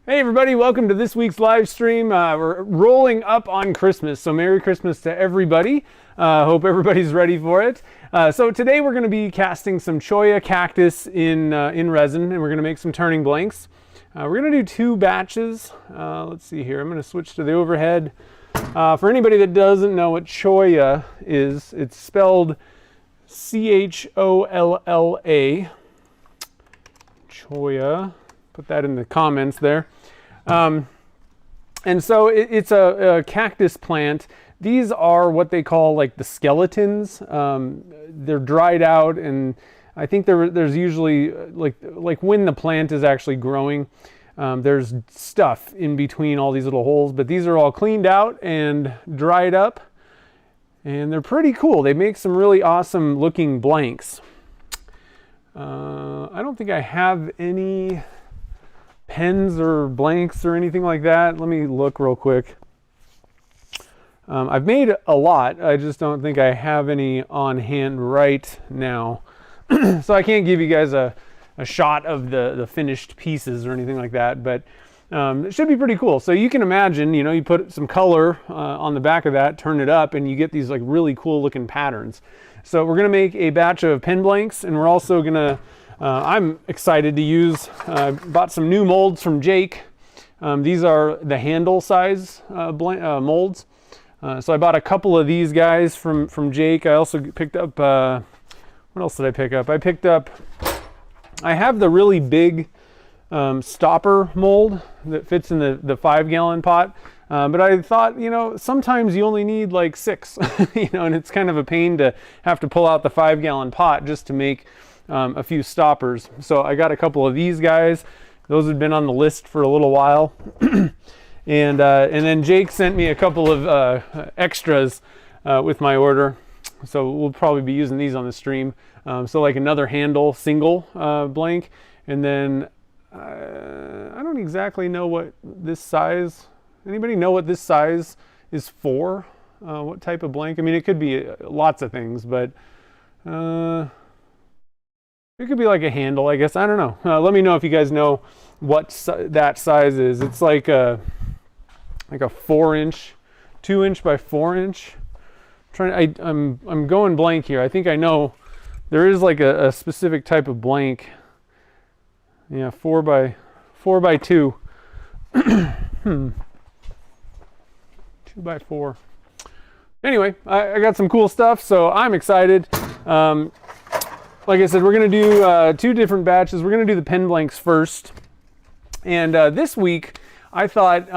Hey everybody, welcome to this week's live stream. We're rolling up on Christmas, so Merry Christmas to everybody. Hope everybody's ready for it. So today we're going to be casting some choya cactus in resin, and we're going to make some turning blanks. We're going to do two batches. Let's see here, I'm going to switch to the overhead. For anybody that doesn't know what choya is, it's spelled C-H-O-L-L-A. Choya. Put that in the comments there. And so it's a cactus plant. These are what they call like the skeletons. They're dried out, and I think there's usually like when the plant is actually growing, there's stuff in between all these little holes, but these are all cleaned out and dried up, and they're pretty cool. They make some really awesome looking blanks. I don't think I have any pens or blanks or anything like that. Let me look real quick. I've made a lot. I just don't think I have any on hand right now. So I can't give you guys a shot of the finished pieces or anything like that, but it should be pretty cool. So you can imagine, you know, you put some color on the back of that, turn it up, and you get these like really cool looking patterns. So we're gonna make a batch of pen blanks, and we're also gonna I'm excited to use, bought some new molds from Jake. These are the handle size molds. So I bought a couple of these guys from Jake. I also picked up, what else did I pick up? I have the really big stopper mold that fits in the 5-gallon pot. But I thought, you know, sometimes you only need like 6, you know, and it's kind of a pain to have to pull out the 5-gallon pot just to make a few stoppers. So I got a couple of these guys. Those had been on the list for a little while. and then Jake sent me a couple of extras with my order. So we'll probably be using these on the stream. So like another handle single blank. And then I don't exactly know what this size, anybody know what this size is for? What type of blank? I mean, it could be lots of things, but it could be like a handle, I guess. I don't know. Let me know if you guys know what that size is. It's like a 4-inch, 2-inch by 4-inch. I'm going blank here. I think I know there is like a specific type of blank. Yeah, 4 by 2. 2 by 4. Anyway, I got some cool stuff, so I'm excited. Like I said, we're going to do 2 different batches. We're going to do the pen blanks first. And this week, I thought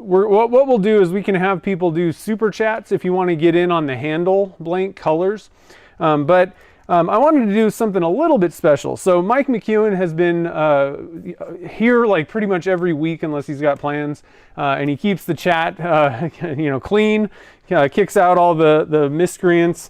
what we'll do is we can have people do super chats if you want to get in on the handle blank colors. But I wanted to do something a little bit special. So Mike McEwen has been here like pretty much every week unless he's got plans. And he keeps the chat you know, clean, kicks out all the miscreants.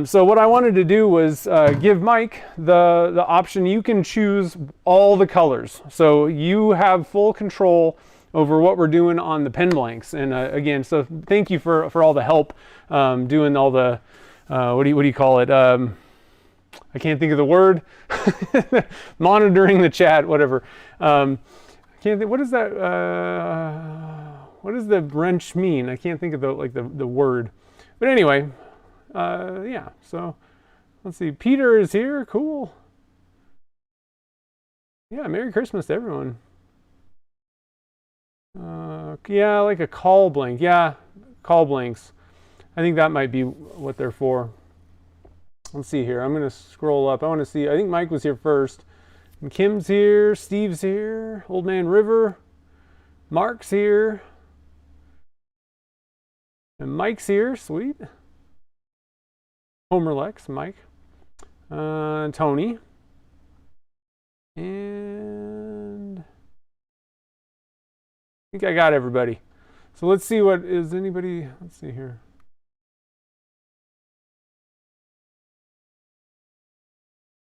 So what I wanted to do was give Mike the option. You can choose all the colors. So you have full control over what we're doing on the pen blanks. And again, so thank you for all the help doing all the, what do you call it? I can't think of the word. Monitoring the chat, whatever. Can't think, what is that? What does the wrench mean? I can't think of the word. But anyway, yeah, so let's see. Peter is here. Cool. Yeah, Merry Christmas to everyone. Yeah, like a call blank. Yeah, call blanks. I think that might be what they're for. Let's see here. I'm going to scroll up. I want to see. I think Mike was here first. And Kim's here. Steve's here. Old Man River. Mark's here. And Mike's here. Sweet. Homer Lex, Mike, Tony, and I think I got everybody. So let's see what is anybody, let's see here.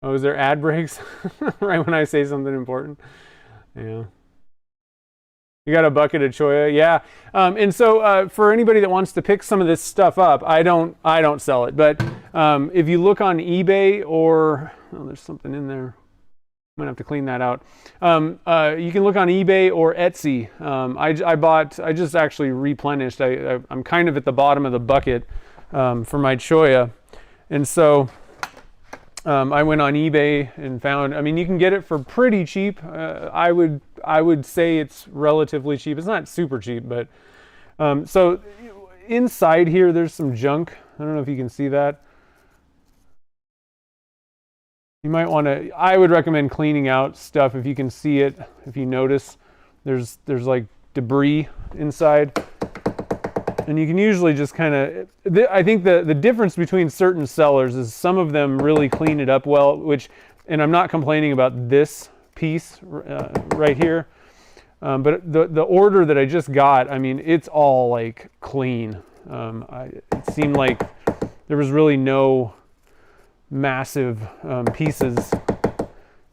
Oh, is there ad breaks right when I say something important? Yeah. You got a bucket of choya, yeah. And so for anybody that wants to pick some of this stuff up, I don't sell it. But if you look on eBay or, oh, there's something in there. I'm gonna have to clean that out. You can look on eBay or Etsy. I just actually replenished. I'm kind of at the bottom of the bucket for my choya, and so I went on eBay and found. I mean, you can get it for pretty cheap. I would say it's relatively cheap. It's not super cheap, but so inside here there's some junk. I don't know if you can see that. You might want to, I would recommend cleaning out stuff if you can see it, if you notice there's like debris inside. And you can usually just kind of, I think the difference between certain sellers is some of them really clean it up well, which, and I'm not complaining about this piece right here, but the order that I just got, I mean, it's all like clean. It seemed like there was really no massive pieces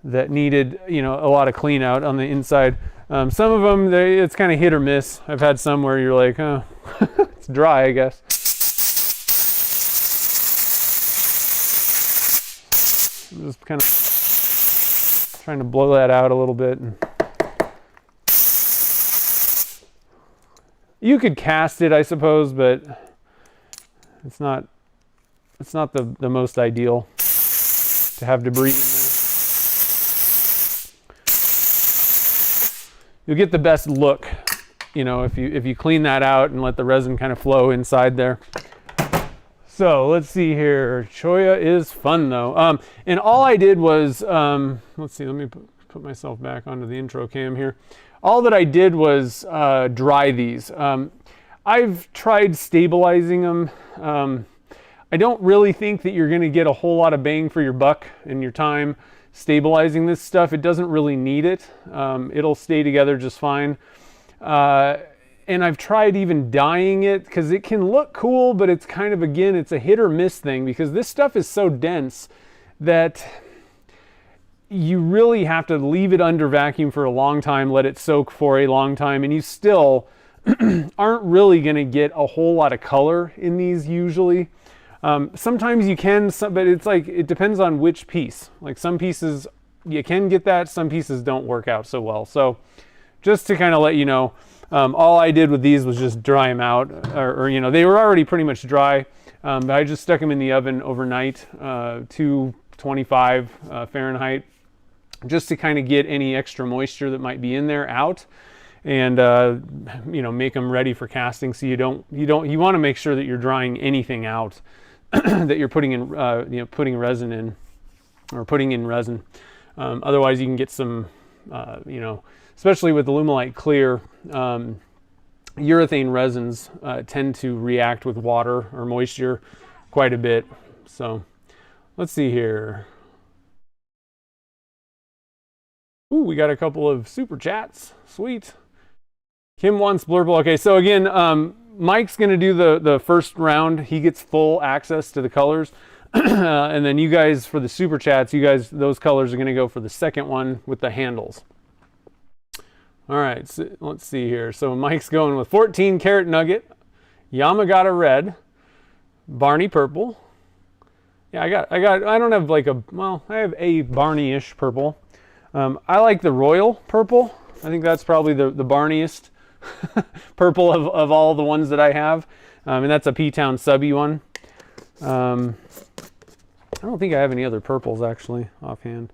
that needed, you know, a lot of clean out on the inside. Some of them, it's kind of hit or miss. I've had some where you're like, oh, it's dry, I guess. I'm just kind of trying to blow that out a little bit. You could cast it, I suppose, but it's not the most ideal to have debris in there. You'll get the best look, you know, if you clean that out and let the resin kind of flow inside there. So let's see here. Choya is fun though. And all I did was, let's see, let me put myself back onto the intro cam here. All that I did was dry these. I've tried stabilizing them. I don't really think that you're going to get a whole lot of bang for your buck and your time stabilizing this stuff. It doesn't really need it. It'll stay together just fine. And I've tried even dyeing it because it can look cool, but it's kind of, again, it's a hit or miss thing because this stuff is so dense that you really have to leave it under vacuum for a long time, let it soak for a long time, and you still aren't really going to get a whole lot of color in these usually. Sometimes you can, but it's like, it depends on which piece. Like some pieces you can get that, some pieces don't work out so well. So just to kind of let you know, all I did with these was just dry them out, or you know, they were already pretty much dry. But I just stuck them in the oven overnight, 225 Fahrenheit, just to kind of get any extra moisture that might be in there out, and you know, make them ready for casting. So you want to make sure that you're drying anything out that you're putting in, you know, putting resin in, or putting in resin. Otherwise, you can get some, you know, especially with Alumilite clear, urethane resins tend to react with water or moisture quite a bit. So let's see here. Ooh, we got a couple of super chats. Sweet. Kim wants blurple. Okay, so again, Mike's going to do the first round. He gets full access to the colors. And then you guys, for the super chats, you guys, those colors are going to go for the second one with the handles. All right, so let's see here. So Mike's going with 14 karat nugget, Yamagata red, Barney purple. Yeah, I don't have like I have a Barney-ish purple. I like the royal purple. I think that's probably the Barneyest purple of all the ones that I have. And that's a P-Town subby one. I don't think I have any other purples actually offhand.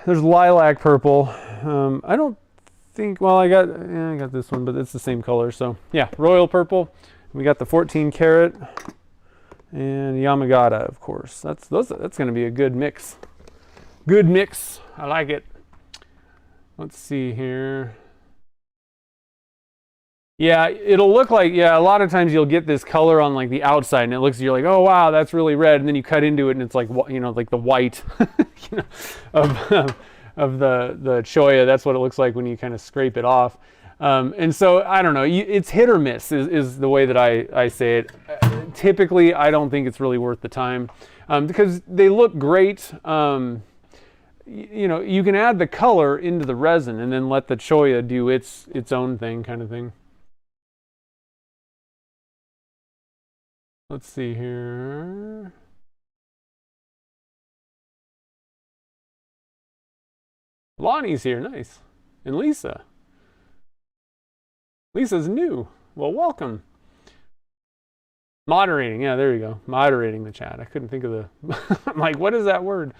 There's lilac purple. I don't think, well, I got this one, but it's the same color. So yeah, royal purple. We got the 14 karat and Yamagata, of course. That's going to be a good mix. Good mix. I like it. Let's see here. Yeah, it'll look like, yeah, a lot of times you'll get this color on like the outside and it looks, you're like, oh wow, that's really red. And then you cut into it and it's like, you know, like the white you know, of the choya. That's what it looks like when you kind of scrape it off. And so, I don't know, it's hit or miss is the way that I say it. Typically, I don't think it's really worth the time because they look great. You know, you can add the color into the resin and then let the choya do its own thing, kind of thing. Let's see here. Lonnie's here, nice. And Lisa. Lisa's new. Well, welcome. Moderating, yeah, there you go. Moderating the chat. I couldn't think of the, I'm like, what is that word?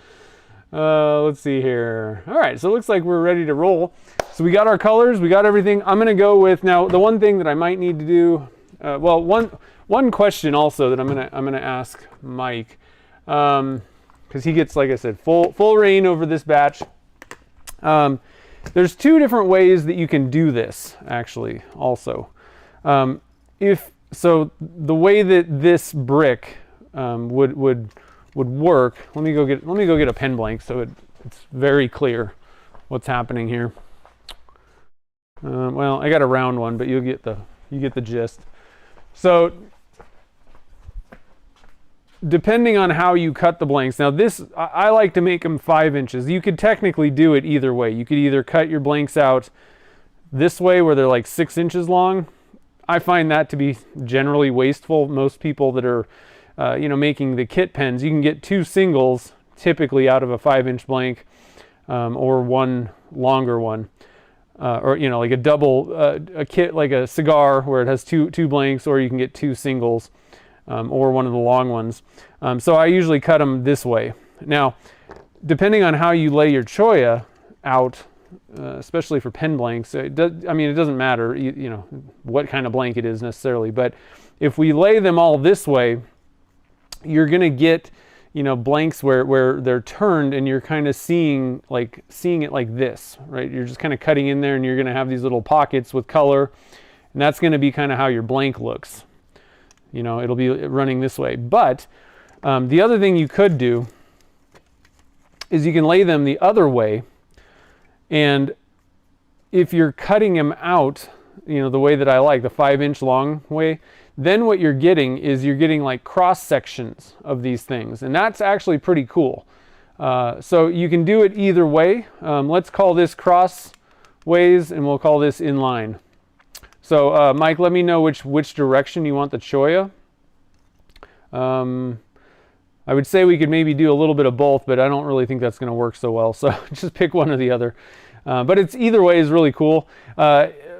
Let's see here. All right, so it looks like we're ready to roll. So we got our colors, we got everything. I'm gonna go with, now the one thing that I might need to do, well, one question also that I'm gonna ask Mike, because he gets, like I said, full reign over this batch. There's two different ways that you can do this, actually, also. So the way that this brick would work, let me go get a pen blank so it's very clear what's happening here. Well, I got a round one, but you get the gist. So depending on how you cut the blanks, now this, I like to make them 5 inches. You could technically do it either way. You could either cut your blanks out this way where they're like 6 inches long. I find that to be generally wasteful. Most people that are, making the kit pens, you can get 2 singles typically out of a 5-inch blank, or one longer one, or like a double, a kit like a cigar where it has two blanks, or you can get 2 singles, or one of the long ones. So I usually cut them this way. Now, depending on how you lay your choya out, especially for pen blanks, it doesn't matter, what kind of blank it is necessarily, but if we lay them all this way, you're going to get, blanks where they're turned and you're kind of seeing it like this, right? You're just kind of cutting in there and you're going to have these little pockets with color, and that's going to be kind of how your blank looks. It'll be running this way. But the other thing you could do is you can lay them the other way. And if you're cutting them out, the way that I like, the 5-inch long way, then what you're getting is like cross sections of these things. And that's actually pretty cool. So you can do it either way. Let's call this cross ways and we'll call this inline. So Mike, let me know which direction you want the choya. I would say we could maybe do a little bit of both, but I don't really think that's going to work so well. So just pick one or the other. But it's either way is really cool.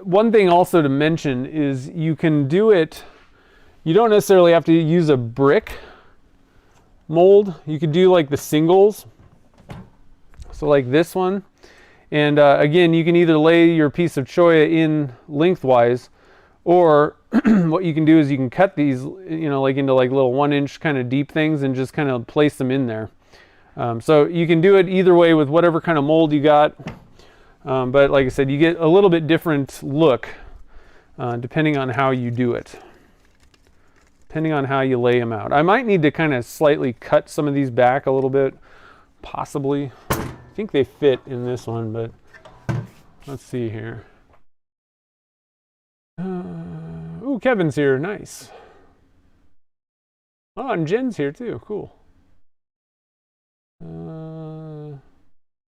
One thing also to mention is you can do it, you don't necessarily have to use a brick mold. You could do like the singles. So like this one. And again, you can either lay your piece of choya in lengthwise, or what you can do is you can cut these, into like little 1-inch kind of deep things and just kind of place them in there. So you can do it either way with whatever kind of mold you got. But like I said, you get a little bit different look depending on how you do it, depending on how you lay them out. I might need to kind of slightly cut some of these back a little bit, possibly. I think they fit in this one, but let's see here. Ooh, Kevin's here, nice. Oh, and Jen's here too, cool.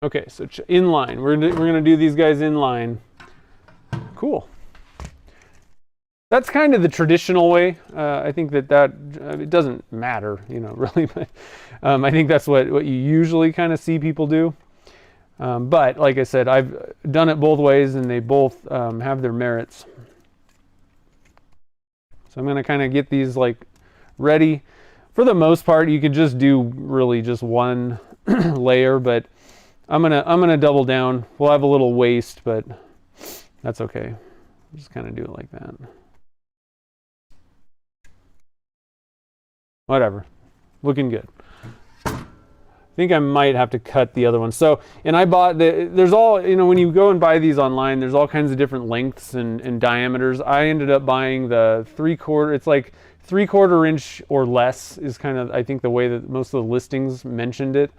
Okay, so inline. We're gonna do these guys inline. Cool. That's kind of the traditional way. I think that it doesn't matter, really, but I think that's what you usually kind of see people do. But like I said, I've done it both ways, and they both have their merits. So I'm gonna kind of get these like ready. For the most part, you could just do really just one layer, but I'm gonna double down. We'll have a little waste, but that's okay. Just kind of do it like that. Whatever, looking good. I think I might have to cut the other one. So, and I bought there's all, when you go and buy these online, there's all kinds of different lengths and diameters. I ended up buying the 3/4, it's like 3/4 inch or less is kind of, I think, the way that most of the listings mentioned it.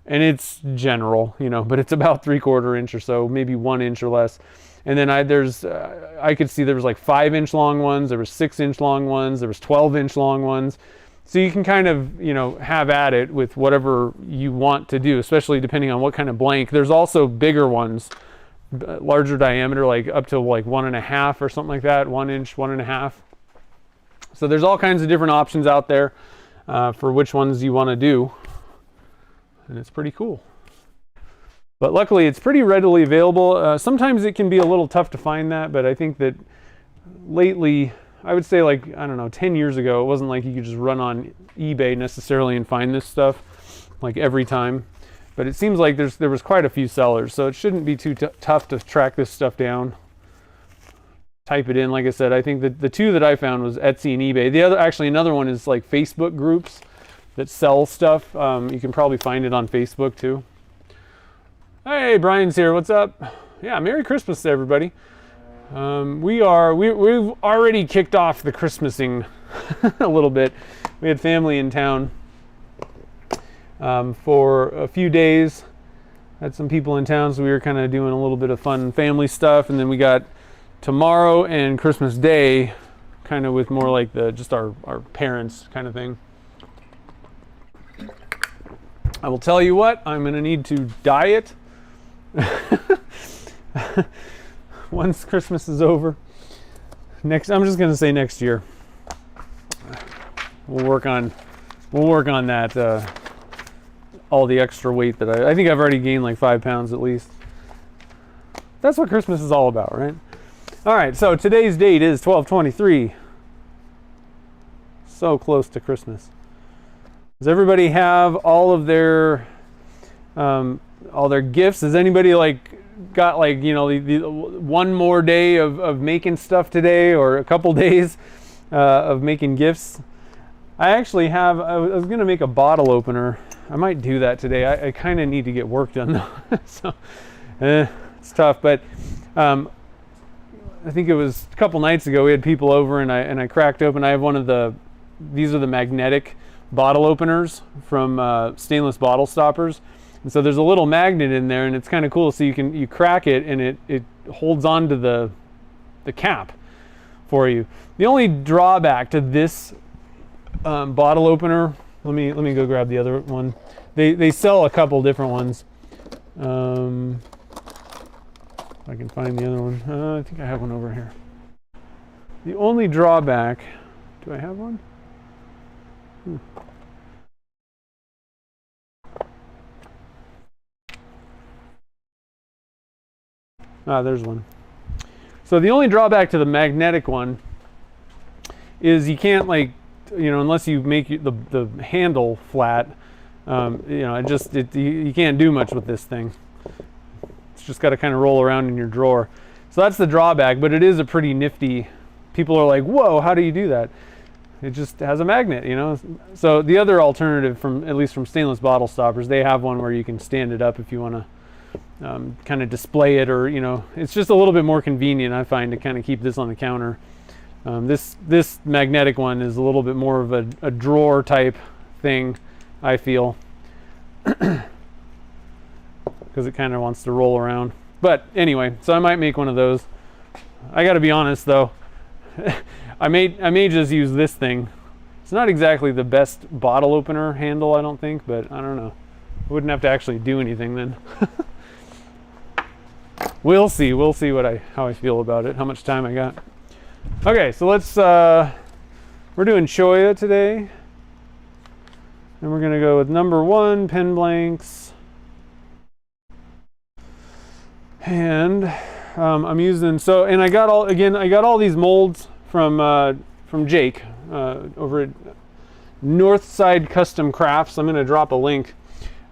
And it's general, but it's about 3/4 inch or so, maybe 1 inch or less. And then I could see there was like 5-inch long ones, there was 6-inch long ones, there was 12-inch long ones. So you can kind of, have at it with whatever you want to do, especially depending on what kind of blank. There's also bigger ones, larger diameter, like up to like 1.5 or something like that, 1 inch, 1.5. So there's all kinds of different options out there for which ones you want to do. And it's pretty cool. But luckily it's pretty readily available. Sometimes it can be a little tough to find that, but I think that lately, I would say like, I don't know, 10 years ago, it wasn't like you could just run on eBay necessarily and find this stuff like every time. But it seems like there was quite a few sellers, so it shouldn't be too tough to track this stuff down. Type it in, like I said. I think that the two that I found was Etsy and eBay. The other, actually another one is like Facebook groups that sell stuff. You can probably find it on Facebook too. Hey, Brian's here. What's up? Yeah, Merry Christmas to everybody. We've already kicked off the Christmasing a little bit. We had family in town for a few days. Had some people in town, so we were kind of doing a little bit of fun family stuff, and then we got tomorrow and Christmas Day kind of with more like just our parents kind of thing. I will tell you what, I'm going to need to diet once Christmas is over. I'm just going to say next year. We'll work on that, all the extra weight that I think I've already gained like 5 pounds at least. That's what Christmas is all about, right? All right, so today's date is 12/23. So close to Christmas. Does everybody have all their gifts? Has anybody like got like, you know, the one more day of making stuff today, or a couple days of making gifts? I actually have. I was gonna make a bottle opener. I might do that today. I kind of need to get work done though, so it's tough. But I think it was a couple nights ago we had people over, and I cracked open. I have one of these are the magnetic bottle openers from stainless bottle stoppers, and so there's a little magnet in there, and it's kind of cool. So you crack it, and it holds on to the cap for you. The only drawback to this bottle opener, let me go grab the other one. They sell a couple different ones. If I can find the other one. I think I have one over here. The only drawback, do I have one? There's one. So the only drawback to the magnetic one is you can't, like, you know, unless you make the handle flat, you know, you can't do much with this thing. It's just got to kind of roll around in your drawer. So that's the drawback, but it is a pretty nifty. People are like, whoa, how do you do that? It just has a magnet, you know. So the other alternative, at least from stainless bottle stoppers, they have one where you can stand it up if you want to kind of display it, or, you know, it's just a little bit more convenient, I find, to kind of keep this on the counter. This magnetic one is a little bit more of a drawer type thing, I feel, because it kind of wants to roll around. But anyway, so I might make one of those. I got to be honest though, I may just use this thing. It's not exactly the best bottle opener handle, I don't think, but I don't know. I wouldn't have to actually do anything then. We'll see how I feel about it, how much time I got. Okay, so we're doing choya today. And we're gonna go with number 1, pen blanks. And I'm using, and I got all these molds from Jake over at Northside Custom Crafts. I'm gonna drop a link.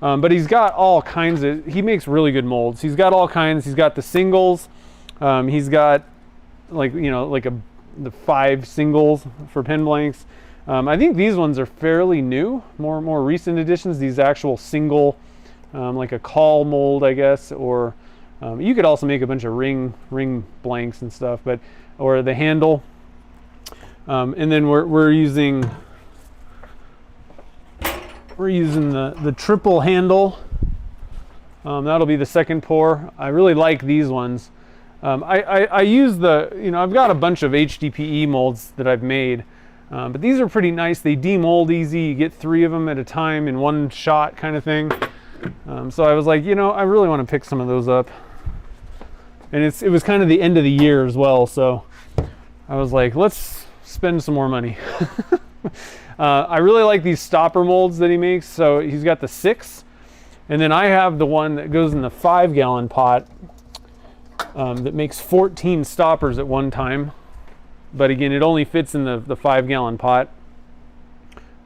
But he's got all kinds he makes really good molds. He's got all kinds. He's got the singles. He's got the 5 singles for pen blanks. I think these ones are fairly new, more recent additions. These actual single, like a call mold, I guess, or you could also make a bunch of ring blanks and stuff, or the handle. And then we're using the triple handle. That'll be the second pour. I really like these ones. I use I've got a bunch of HDPE molds that I've made, but these are pretty nice. They demold easy. You get 3 of them at a time in one shot kind of thing. So I was like, I really want to pick some of those up. And it was kind of the end of the year as well, so I was like, let's spend some more money. I really like these stopper molds that he makes. So he's got the 6. And then I have the one that goes in the 5-gallon pot that makes 14 stoppers at one time. But again, it only fits in the 5-gallon pot.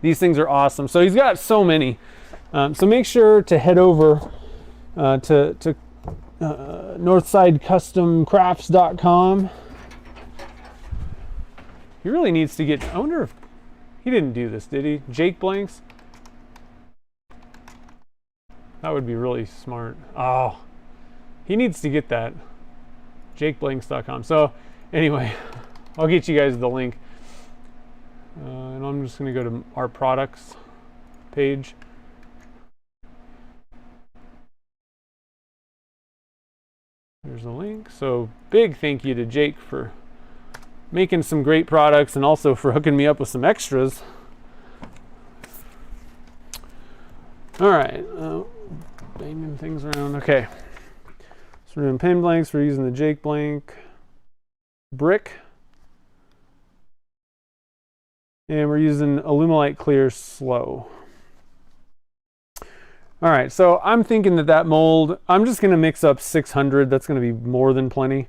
These things are awesome. So he's got so many. So make sure to head over to northsidecustomcrafts.com. He really needs to get, I wonder if, he didn't do this, did he? Jake Blanks? That would be really smart. Oh, he needs to get that. JakeBlanks.com. So anyway, I'll get you guys the link. And I'm just going to go to our products page. There's a link. So big thank you to Jake for making some great products and also for hooking me up with some extras. All right. Banging things around. Okay. So we're doing pen blanks. We're using the Jake Blank brick. And we're using Alumilite Clear Slow. All right, so I'm thinking that mold, I'm just gonna mix up 600. That's gonna be more than plenty.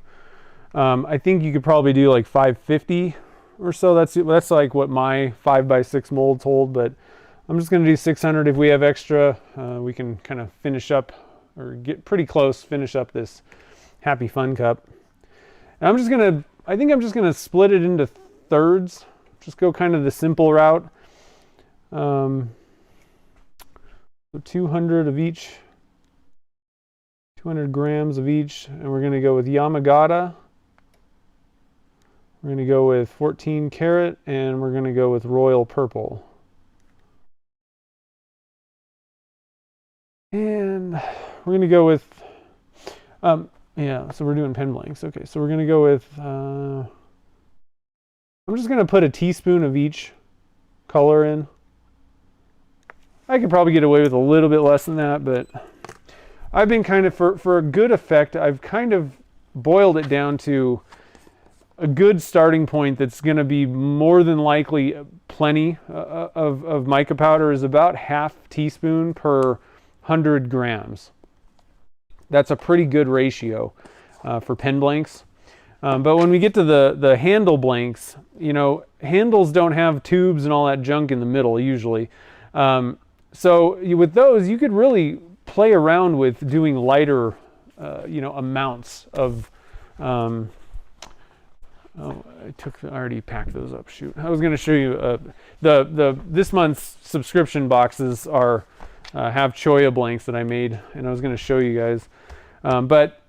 I think you could probably do like 550 or so. That's like what my 5x6 molds hold, but I'm just gonna do 600. If we have extra, we can kind of finish up or get pretty close, finish up this Happy Fun Cup. And I think I'm just gonna split it into thirds. Just go kind of the simple route. So 200 of each, 200 grams of each, and we're going to go with Yamagata. We're going to go with 14 karat, and we're going to go with Royal Purple. And we're going to go with, yeah, so we're doing pen blanks. Okay, so we're going to go with, I'm just going to put a teaspoon of each color in. I could probably get away with a little bit less than that, but I've been kind of, for a good effect, I've kind of boiled it down to a good starting point that's going to be more than likely plenty of mica powder is about half teaspoon per 100 grams. That's a pretty good ratio for pen blanks. But when we get to the handle blanks, you know, handles don't have tubes and all that junk in the middle usually. So with those, you could really play around with doing lighter, you know, amounts of. Oh, I already packed those up. Shoot, I was going to show you this month's subscription boxes are have choya blanks that I made, and I was going to show you guys, but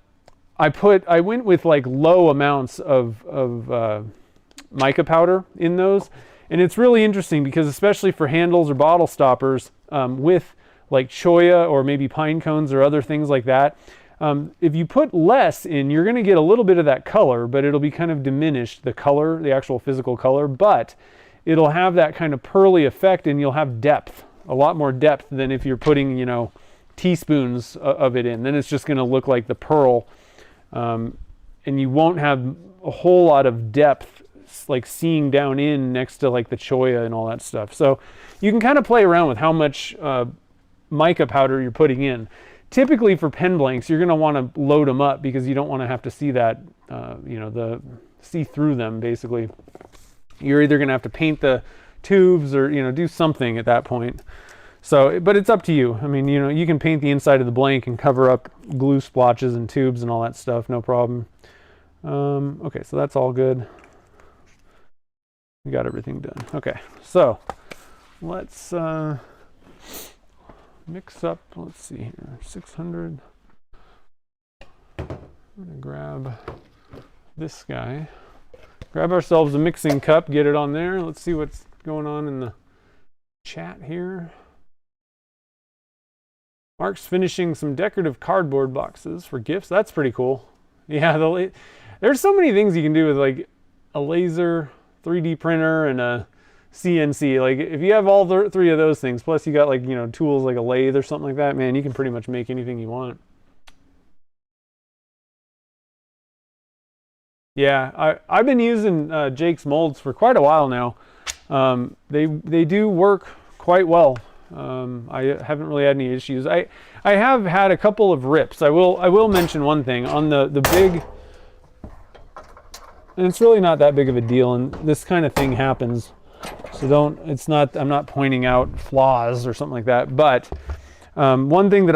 I went with like low amounts of mica powder in those. And it's really interesting because especially for handles or bottle stoppers with like choya or maybe pine cones or other things like that, if you put less in, you're going to get a little bit of that color, but it'll be kind of diminished, the color, the actual physical color, but it'll have that kind of pearly effect and you'll have depth, a lot more depth than if you're putting, you know, teaspoons of it in. Then it's just going to look like the pearl, and you won't have a whole lot of depth like seeing down in next to like the choya and all that stuff. So you can kind of play around with how much mica powder you're putting in. Typically for pen blanks, you're going to want to load them up because you don't want to have to see that, you know, see through them basically. You're either going to have to paint the tubes or, you know, do something at that point. So, but it's up to you. I mean, you know, you can paint the inside of the blank and cover up glue splotches and tubes and all that stuff, no problem. Okay, so that's all good. We got everything done. Okay, so let's mix up, let's see here, 600. I'm gonna grab this guy. Grab ourselves a mixing cup, get it on there. Let's see what's going on in the chat here. Mark's finishing some decorative cardboard boxes for gifts. That's pretty cool. Yeah, there's so many things you can do with like a laser, 3D printer, and a CNC. Like if you have all three of those things, plus you got like, you know, tools like a lathe or something like that, man, you can pretty much make anything you want. Yeah, I've been using Jake's molds for quite a while now. They do work quite well. I haven't really had any issues. I have had a couple of rips. I will mention one thing on the big, and it's really not that big of a deal, and this kind of thing happens. So I'm not pointing out flaws or something like that, but one thing that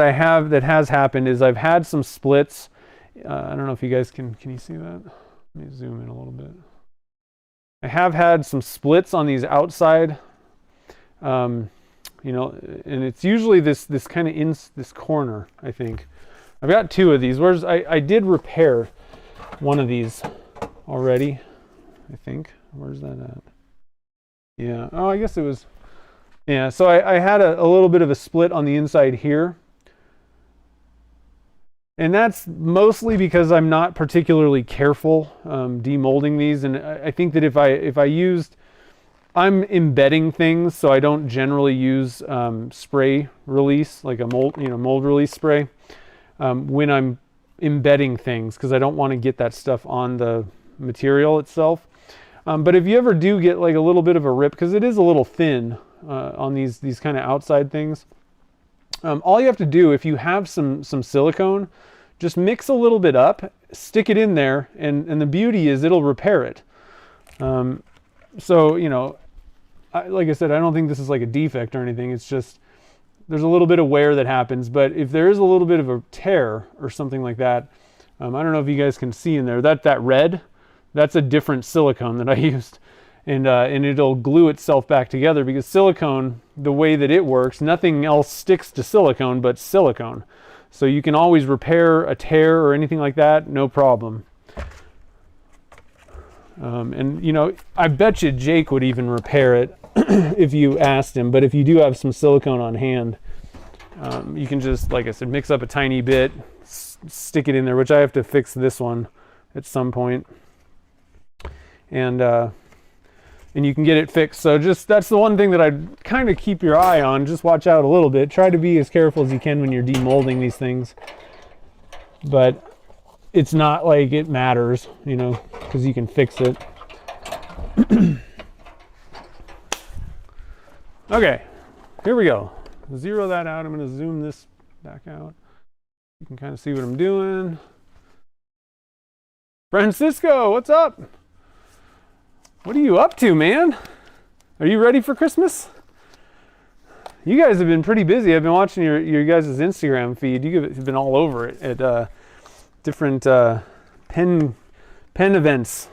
has happened is I've had some splits. I don't know if you guys can you see that? Let me zoom in a little bit. I have had some splits on these outside, you know, and it's usually this kind of in this corner, I think. I've got two of these. I did repair one of these already, I think. Where's that at? Yeah, oh, I guess it was, yeah, so I had a little bit of a split on the inside here. And that's mostly because I'm not particularly careful demolding these. And I think that if I'm embedding things, so I don't generally use spray release, like a mold release spray, when I'm embedding things, because I don't want to get that stuff on the material itself. But if you ever do get like a little bit of a rip, because it is a little thin on these kind of outside things, all you have to do, if you have some silicone, just mix a little bit up, stick it in there, and the beauty is it'll repair it. So, you know, like I said, I don't think this is like a defect or anything. It's just there's a little bit of wear that happens. But if there is a little bit of a tear or something like that, I don't know if you guys can see in there, that red, that's a different silicone that I used. And it'll glue itself back together, because silicone, the way that it works, nothing else sticks to silicone but silicone. So you can always repair a tear or anything like that, no problem. And you know, I bet you Jake would even repair it if you asked him. But if you do have some silicone on hand, you can just, like I said, mix up a tiny bit, stick it in there, which I have to fix this one at some point. And you can get it fixed. So just, that's the one thing that I'd kind of keep your eye on. Just watch out a little bit. Try to be as careful as you can when you're demolding these things. But it's not like it matters, you know, because you can fix it. Okay, here we go. Zero that out. I'm going to zoom this back out. You can kind of see what I'm doing. Francisco, what's up? What are you up to, man? Are you ready for Christmas? You guys have been pretty busy. I've been watching your guys' Instagram feed. You have been all over it at different pen events.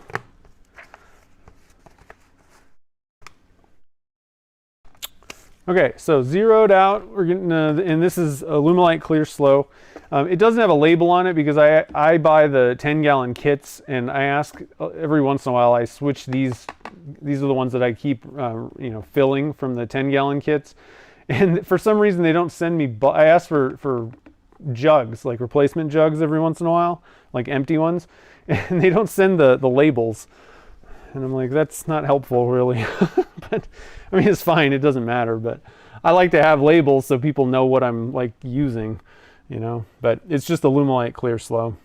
Okay, so zeroed out. We're getting, and this is Alumilite Clear Slow. It doesn't have a label on it because I buy the 10-gallon kits, and I ask every once in a while. I switch these. These are the ones that I keep, you know, filling from the 10-gallon kits. And for some reason, they don't send me. I ask for jugs, like replacement jugs, every once in a while, like empty ones, and they don't send the labels. And I'm like, that's not helpful, really. But I mean, it's fine. It doesn't matter. But I like to have labels so people know what I'm like using, you know. But it's just Alumilite Clear Slow.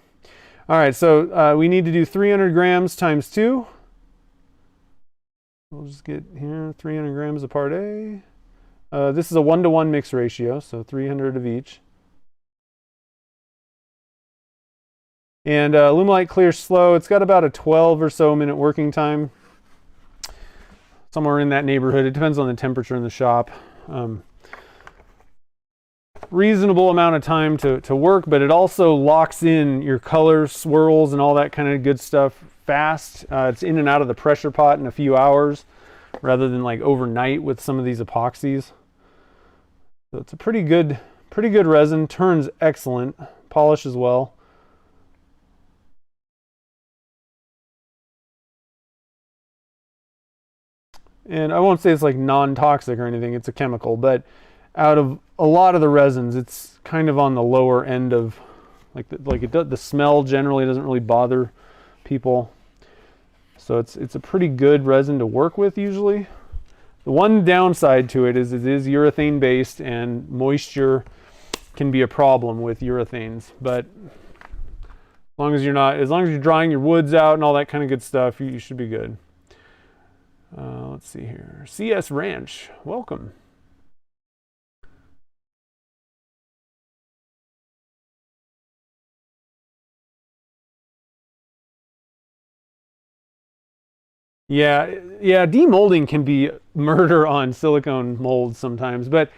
All right, so we need to do 300 grams times 2. We'll just get here 300 grams of part A. This is a 1-to-1 mix ratio, so 300 of each. And Alumilite Clear Slow, it's got about a 12 or so minute working time. Somewhere in that neighborhood. It depends on the temperature in the shop. Reasonable amount of time to work, but it also locks in your color swirls and all that kind of good stuff fast. It's in and out of the pressure pot in a few hours rather than like overnight with some of these epoxies. So it's a pretty good resin. Turns excellent. Polishes well. And I won't say it's like non-toxic or anything. It's a chemical, but out of a lot of the resins, it's kind of on the lower end of the smell generally doesn't really bother people. So it's a pretty good resin to work with usually. The one downside to it is urethane based, and moisture can be a problem with urethanes. But as long as you're drying your woods out and all that kind of good stuff, you should be good. Let's see here. CS Ranch, welcome. Yeah, demolding can be murder on silicone molds sometimes, but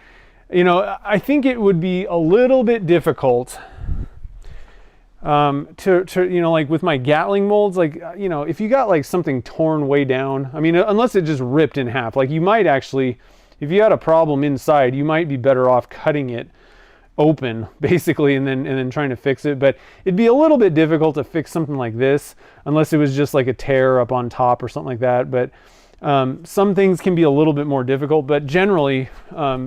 I think it would be a little bit difficult to like with my Gatling molds, like if you got like something torn way down, I mean, unless it just ripped in half, like you might actually, if you had a problem inside, you might be better off cutting it open basically and then trying to fix it. But it'd be a little bit difficult to fix something like this unless it was just like a tear up on top or something like that. But some things can be a little bit more difficult, but generally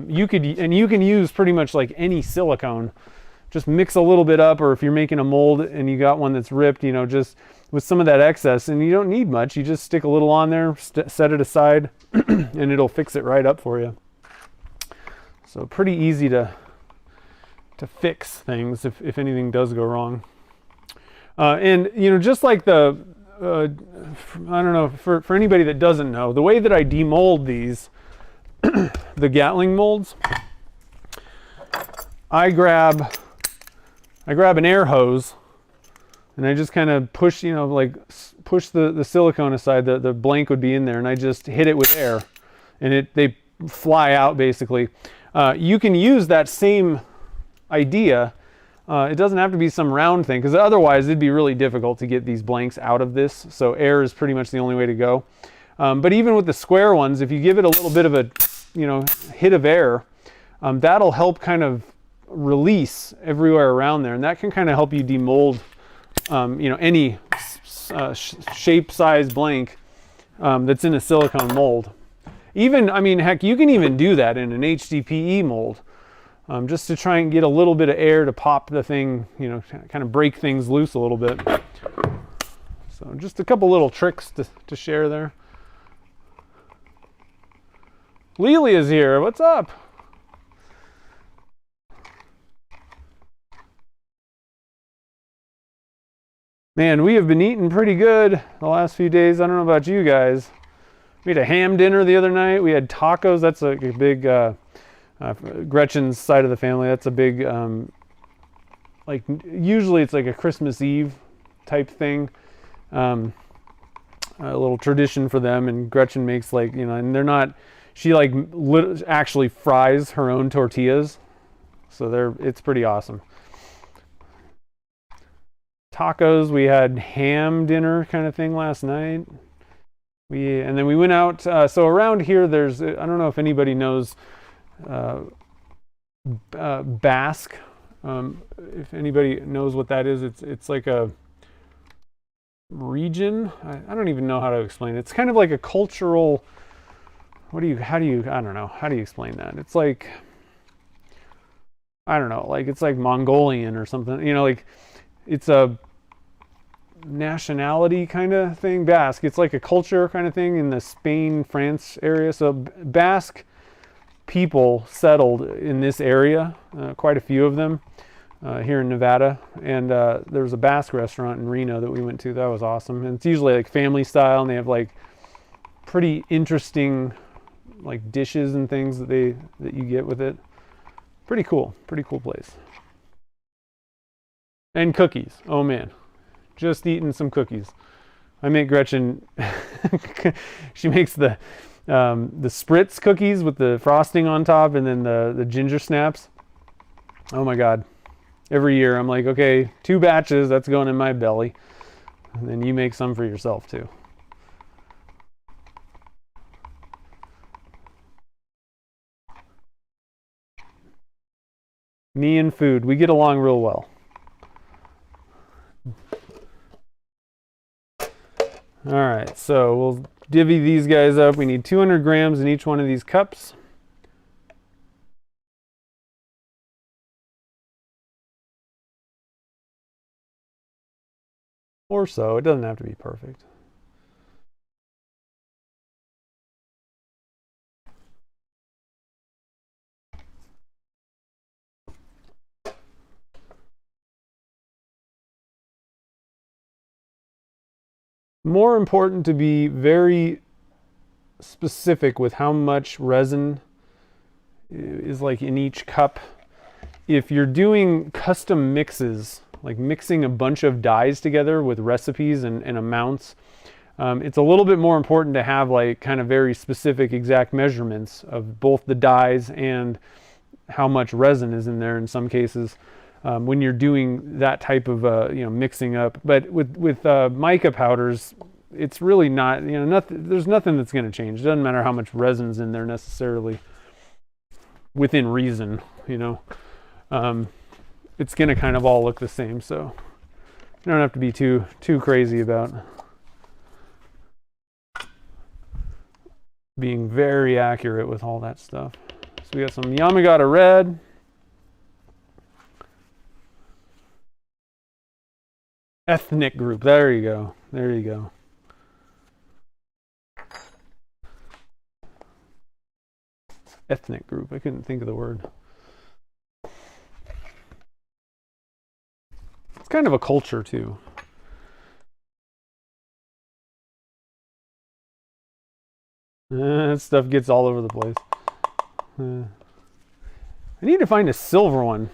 you can use pretty much like any silicone. Just mix a little bit up, or if you're making a mold and you got one that's ripped, just with some of that excess, and you don't need much, you just stick a little on there, set it aside, and it'll fix it right up for you. So pretty easy to fix things if anything does go wrong. And just like the I don't know, for anybody that doesn't know, the way that I demold these the Gatling molds, I grab an air hose and I just kind of push, push the silicone aside, the blank would be in there, and I just hit it with air and they fly out basically. You can use that same idea. It doesn't have to be some round thing, because otherwise it'd be really difficult to get these blanks out of this. So air is pretty much the only way to go. But even with the square ones, if you give it a little bit of a hit of air, that'll help kind of release everywhere around there, and that can kind of help you demold any shape, size blank that's in a silicone mold. Even, I mean, heck, you can even do that in an HDPE mold, just to try and get a little bit of air to pop the thing, kind of break things loose a little bit. So just a couple little tricks to share there. Lelia's here. What's up? Man, we have been eating pretty good the last few days. I don't know about you guys. We had a ham dinner the other night. We had tacos. That's a big, Gretchen's side of the family. That's a big, like usually it's like a Christmas Eve type thing. A little tradition for them. And Gretchen makes like, and they're not, she like actually fries her own tortillas. So it's pretty awesome. Tacos, we had ham dinner kind of thing last night. And then we went out, so around here there's, I don't know if anybody knows Basque. If anybody knows what that is, it's like a region. I don't even know how to explain it. It's kind of like a cultural, I don't know, how do you explain that? It's like, I don't know, like it's like Mongolian or something, like it's a nationality kind of thing. Basque, it's like a culture kind of thing in the Spain, France area. So Basque people settled in this area, quite a few of them here in Nevada. And there was a Basque restaurant in Reno that we went to. That was awesome. And it's usually like family style, and they have like pretty interesting like dishes and things that you get with it. Pretty cool place. And cookies. Oh man, just eating some cookies. I make Gretchen, she makes the spritz cookies with the frosting on top, and then the ginger snaps. Oh my God. Every year I'm like, okay, 2 batches, that's going in my belly. And then you make some for yourself too. Me and food, we get along real well. All right, so we'll divvy these guys up. We need 200 grams in each one of these cups. Or so, it doesn't have to be perfect. More important to be very specific with how much resin is like in each cup. If you're doing custom mixes, like mixing a bunch of dyes together with recipes and amounts, It's a little bit more important to have like kind of very specific exact measurements of both the dyes and how much resin is in there in some cases when you're doing that type of mixing up. But with mica powders, it's really not, there's nothing that's going to change. It doesn't matter how much resin's in there necessarily, within reason. It's going to kind of all look the same, so you don't have to be too crazy about being very accurate with all that stuff. So we got some Yamagata red. Ethnic group. There you go. There you go. Ethnic group. I couldn't think of the word. It's kind of a culture too. That stuff gets all over the place. I need to find a silver one.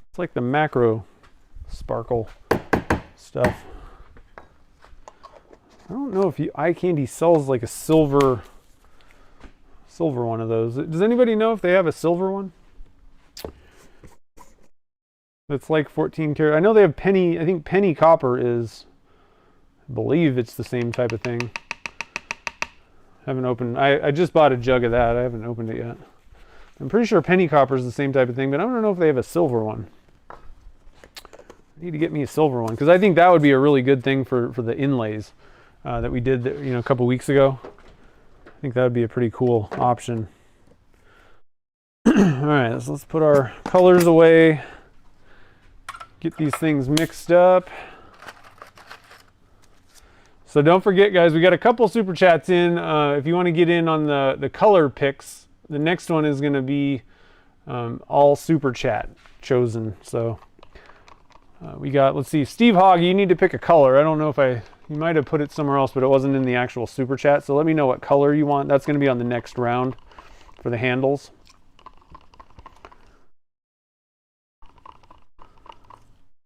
It's like the macro sparkle stuff. I don't know if Eye Candy sells like a silver one of those. Does anybody know if they have a silver one? That's like 14 karat. I know they have penny. I think penny copper is. I believe it's the same type of thing. Haven't opened. I just bought a jug of that. I haven't opened it yet. I'm pretty sure penny copper is the same type of thing, but I don't know if they have a silver one. I need to get me a silver one because I think that would be a really good thing for the inlays that we did a couple weeks ago. I think that would be a pretty cool option. All right, so let's put our colors away. Get these things mixed up. So don't forget, guys, we got a couple super chats in. If you want to get in on the color picks, the next one is going to be all super chat chosen. So we got, let's see, Steve Hogg, you need to pick a color. I don't know if you might have put it somewhere else, but it wasn't in the actual super chat. So let me know what color you want. That's going to be on the next round for the handles.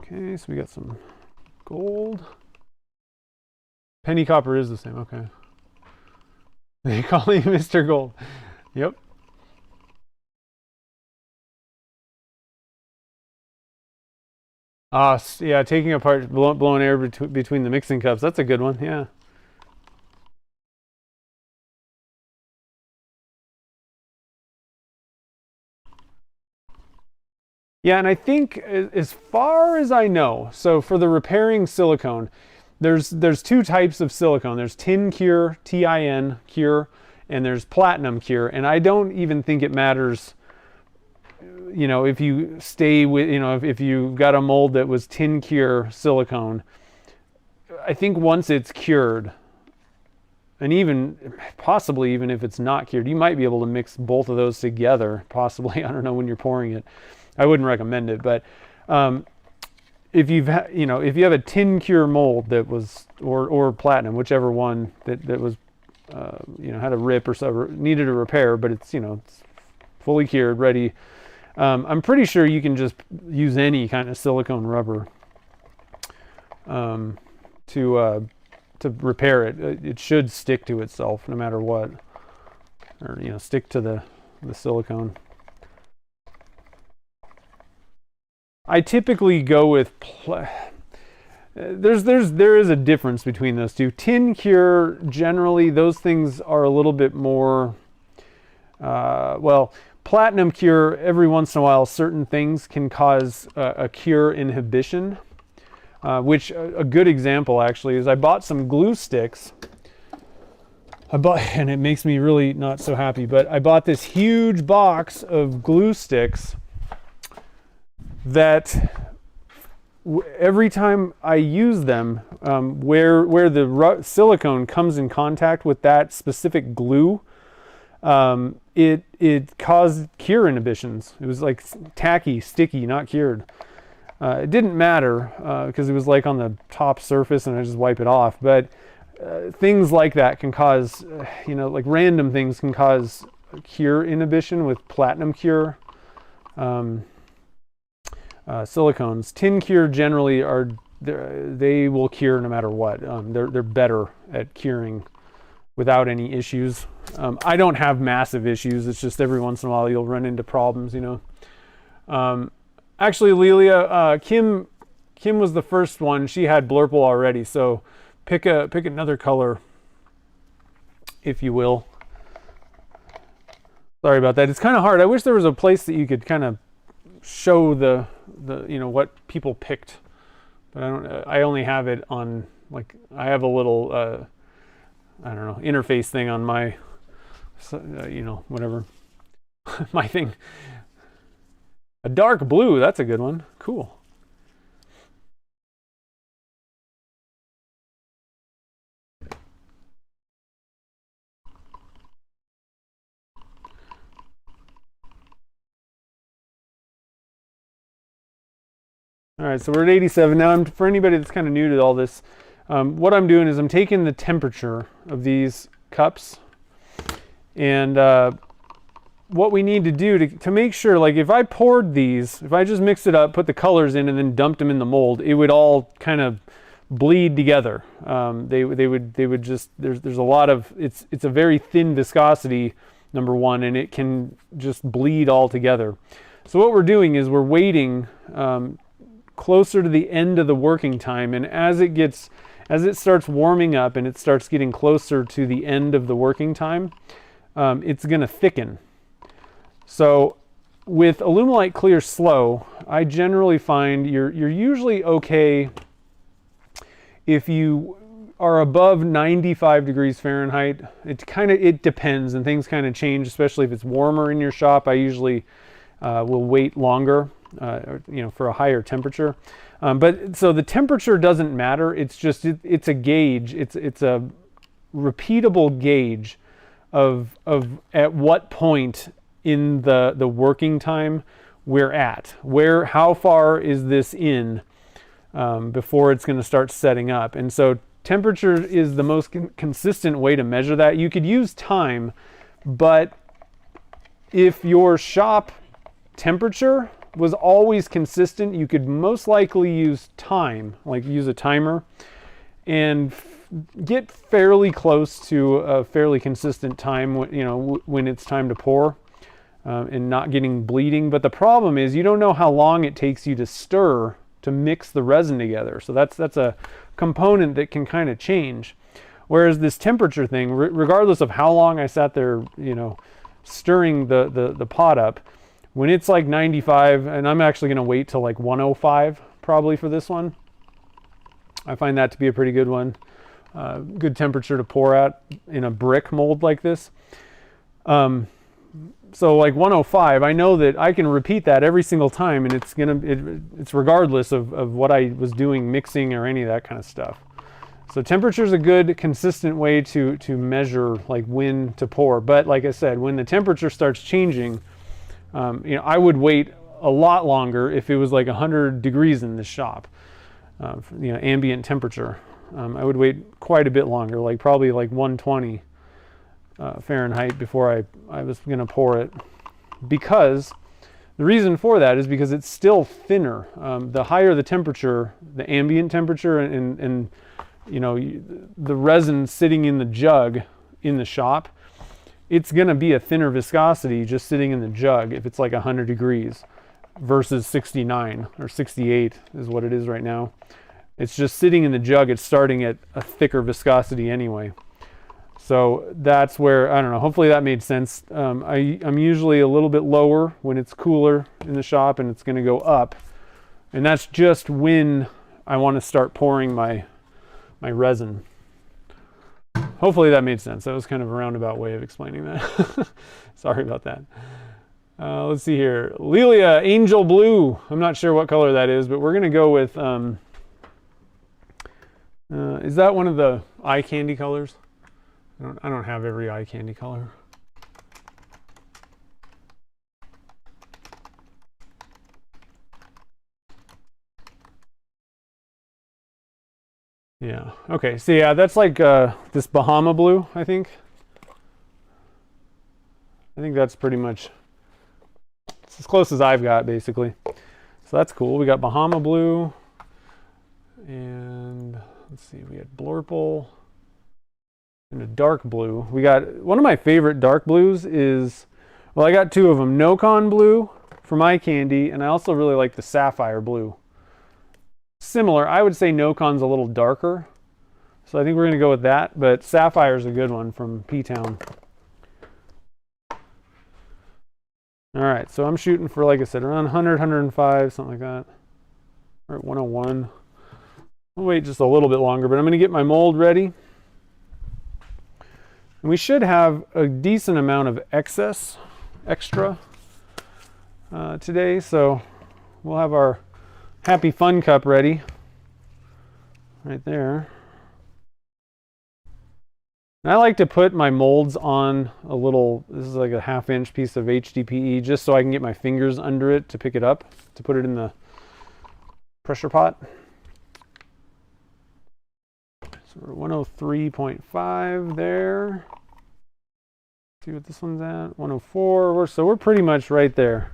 Okay, so we got some gold. Penny copper is the same, okay. They call me Mr. Gold. Yep. Yeah, taking apart, blowing air between the mixing cups. That's a good one, yeah. Yeah, and I think as far as I know, so for the repairing silicone, there's two types of silicone. There's tin cure, T-I-N cure, and there's platinum cure. And I don't even think it matters, if you stay with, if you got a mold that was tin cure silicone. I think once it's cured, and even possibly even if it's not cured, you might be able to mix both of those together. Possibly, I don't know when you're pouring it. I wouldn't recommend it, but if you have a tin cure mold that was or platinum, whichever one that was had a rip or so, needed a repair, but it's it's fully cured, ready. I'm pretty sure you can just use any kind of silicone rubber to repair it. It should stick to itself no matter what, or stick to the silicone. I typically go with there is a difference between those two. Tin cure, generally those things are a little bit more platinum cure, every once in a while certain things can cause a cure inhibition, which a good example actually is I bought some glue sticks. And it makes me really not so happy, but I bought this huge box of glue sticks that every time I use them, where the silicone comes in contact with that specific glue, it caused cure inhibitions. It was like tacky, sticky, not cured. It didn't matter because it was like on the top surface and I just wipe it off. But things like that can cause, like random things can cause cure inhibition with platinum cure. Silicones. Tin cure generally are they will cure no matter what. They're better at curing without any issues. I don't have massive issues. It's just every once in a while you'll run into problems, you know. Actually, Lelia, Kim was the first one. She had Blurple already, so pick another color, if you will. Sorry about that. It's kind of hard. I wish there was a place that you could kind of show the you know, what people picked, but I only have it on, like, I have a little I don't know, interface thing on my you know, whatever my thing. A dark blue, that's a good one. Cool. All right, so we're at 87 now. For anybody that's kind of new to all this, what I'm doing is I'm taking the temperature of these cups, and what we need to do to make sure, like if I poured these, if I just mixed it up, put the colors in, and then dumped them in the mold, it would all kind of bleed together. They would just, there's a lot of, it's a very thin viscosity, number one, and it can just bleed all together. So what we're doing is we're waiting closer to the end of the working time, and as it starts warming up and it starts getting closer to the end of the working time, it's going to thicken. So with Alumilite Clear Slow, I generally find you're usually okay if you are above 95 degrees Fahrenheit. It depends, and things kind of change, especially if it's warmer in your shop. I usually will wait longer, you know, for a higher temperature. But so the temperature doesn't matter. It's just it's a gauge. It's a repeatable gauge of at what point in the working time we're at. How far is this in before it's going to start setting up? And so temperature is the most consistent way to measure that. You could use time, but if your shop temperature was always consistent, you could most likely use time, like use a timer, and get fairly close to a fairly consistent time, you know, when it's time to pour, and not getting bleeding. But the problem is you don't know how long it takes you to stir to mix the resin together. So that's a component that can kind of change. Whereas this temperature thing, regardless of how long I sat there, you know, stirring the pot up, when it's like 95, and I'm actually going to wait till like 105 probably for this one. I find that to be a pretty good one. Good temperature to pour at in a brick mold like this. So like 105, I know that I can repeat that every single time, and it's regardless of what I was doing, mixing or any of that kind of stuff. So temperature is a good consistent way to measure like when to pour. But like I said, when the temperature starts changing, you know, I would wait a lot longer if it was like 100 degrees in the shop, you know, ambient temperature. I would wait quite a bit longer, like probably like 120 Fahrenheit before I was going to pour it, because the reason for that is because it's still thinner. The higher the temperature, the ambient temperature, and you know, the resin sitting in the jug in the shop, it's going to be a thinner viscosity just sitting in the jug if it's like 100 degrees versus 69 or 68 is what it is right now. It's just sitting in the jug. It's starting at a thicker viscosity anyway. So that's where, I don't know, hopefully that made sense. I'm usually a little bit lower when it's cooler in the shop, and it's going to go up. And that's just when I want to start pouring my resin. Hopefully that made sense. That was kind of a roundabout way of explaining that. Sorry about that. Let's see here. Lelia, Angel Blue. I'm not sure what color that is, but we're going to go with, is that one of the eye candy colors? I don't have every eye candy color. Yeah, okay, so yeah, that's like this Bahama Blue, I think. I think that's pretty much, it's as close as I've got, basically. So that's cool. We got Bahama Blue, And let's see, we had Blorple and a dark blue. We got one of my favorite dark blues is, well, I got two of them, Nocon blue from eye candy, and I also really like the sapphire blue. Similar, I would say Nocon's a little darker, so I think we're going to go with that, but Sapphire's a good one from P-Town. All right, so I'm shooting for, like I said, around 100, 105, something like that. We're at 101. I'll wait just a little bit longer, but I'm going to get my mold ready. And we should have a decent amount of extra today, so we'll have our Happy Fun cup ready right there. And I like to put my molds on a little, this is like a 1/2 inch piece of HDPE, just so I can get my fingers under it to pick it up, to put it in the pressure pot. So we're 103.5 there. See what this one's at, 104, so we're pretty much right there.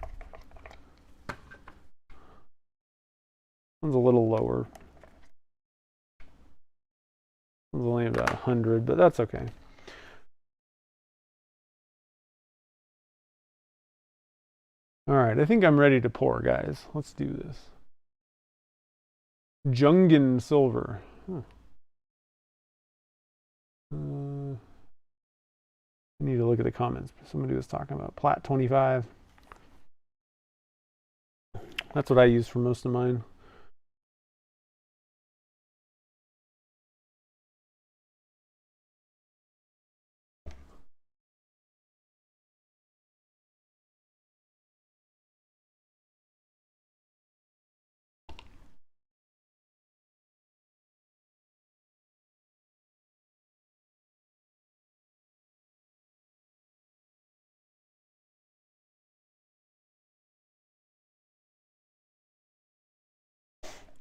One's a little lower. One's only about 100, but that's okay. All right, I think I'm ready to pour, guys. Let's do this. Dunkin silver. Huh. I need to look at the comments. Somebody was talking about Plat 25. That's what I use for most of mine.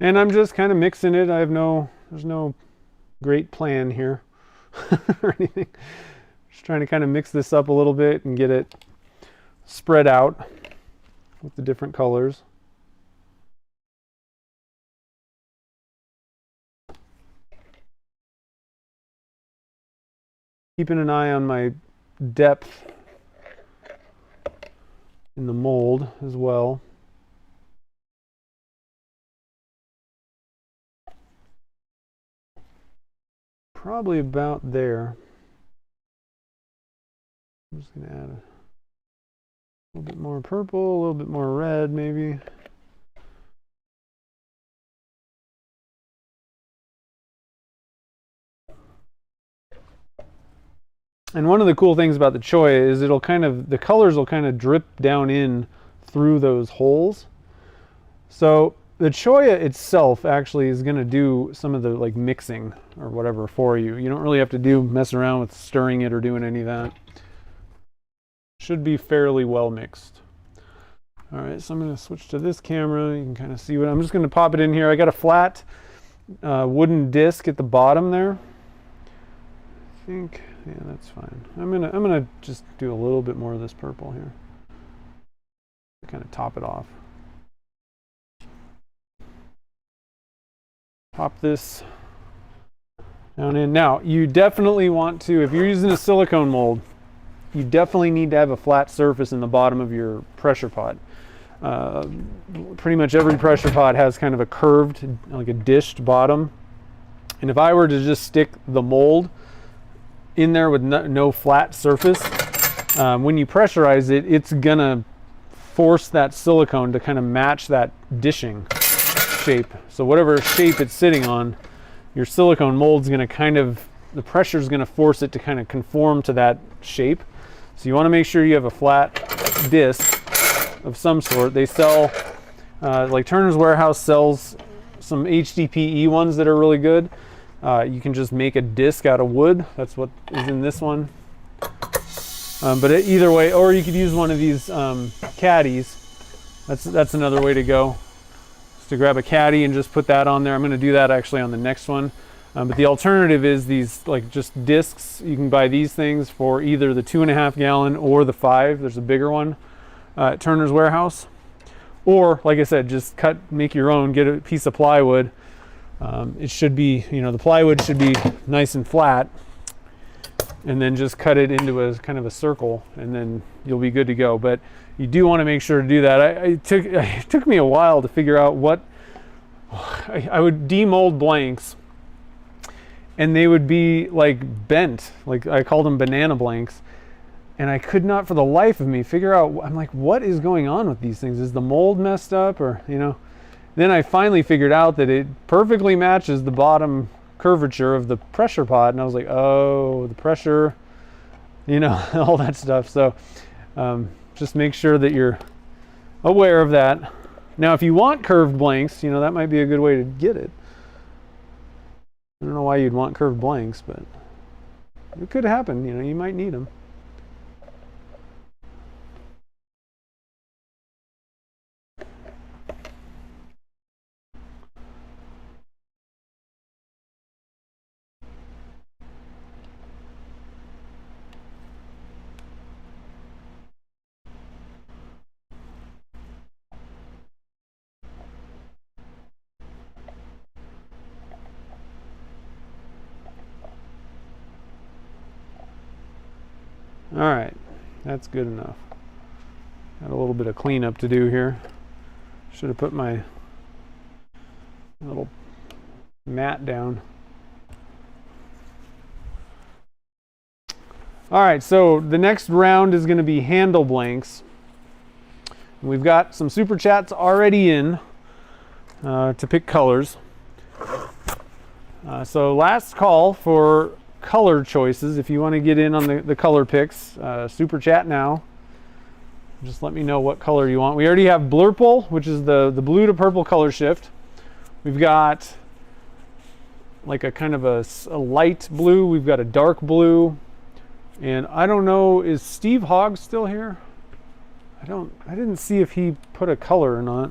And I'm just kind of mixing it. I have there's no great plan here or anything. Just trying to kind of mix this up a little bit and get it spread out with the different colors. Keeping an eye on my depth in the mold as well. Probably about there. I'm just going to add a little bit more purple, a little bit more red maybe. And one of the cool things about the choya is the colors will kind of drip down in through those holes. So the choya itself actually is going to do some of the like mixing or whatever for you. You don't really have to mess around with stirring it or doing any of that. Should be fairly well mixed. All right, so I'm going to switch to this camera. You can kind of see what I'm just going to pop it in here. I got a flat wooden disc at the bottom there. I think, yeah, that's fine. I'm gonna just do a little bit more of this purple here. Kind of top it off. Pop this down in. Now, you definitely want to, if you're using a silicone mold, you definitely need to have a flat surface in the bottom of your pressure pot. Pretty much every pressure pot has kind of a curved, like a dished bottom. And if I were to just stick the mold in there with no flat surface, when you pressurize it, it's gonna force that silicone to kind of match that dishing shape. So whatever shape it's sitting on, your silicone mold's gonna the pressure's gonna force it to kind of conform to that shape. So you wanna make sure you have a flat disc of some sort. They sell, like Turner's Warehouse sells some HDPE ones that are really good. You can just make a disc out of wood. That's what is in this one. But either way, or you could use one of these caddies. That's another way to go. Just to grab a caddy and just put that on there. I'm going to do that actually on the next one. But the alternative is these like just discs. You can buy these things for either the 2.5 gallon or the 5. There's a bigger one at Turner's Warehouse. Or like I said, just make your own. Get a piece of plywood. It should be, you know, the plywood should be nice and flat, and then just cut it into a kind of a circle, and then you'll be good to go. But you do want to make sure to do that. It took me a while to figure out what I would demold blanks, and they would be like bent, like I called them banana blanks, and I could not for the life of me figure out. I'm like, what is going on with these things? Is the mold messed up, or, you know? Then I finally figured out that it perfectly matches the bottom curvature of the pressure pot, and I was like, oh, the pressure, you know, all that stuff. So just make sure that you're aware of that. Now, if you want curved blanks, you know, that might be a good way to get it. I don't know why you'd want curved blanks, but it could happen. You know, you might need them. All right, that's good enough. Got a little bit of cleanup to do here. Should have put my little mat down. All right, so the next round is going to be handle blanks. We've got some super chats already in to pick colors. So last call for color choices. If you want to get in on the color picks, super chat now. Just let me know what color you want. We already have Blurple, which is the blue to purple color shift. We've got like a kind of a light blue. We've got a dark blue. And I don't know, is Steve Hogg still here? I didn't see if he put a color or not.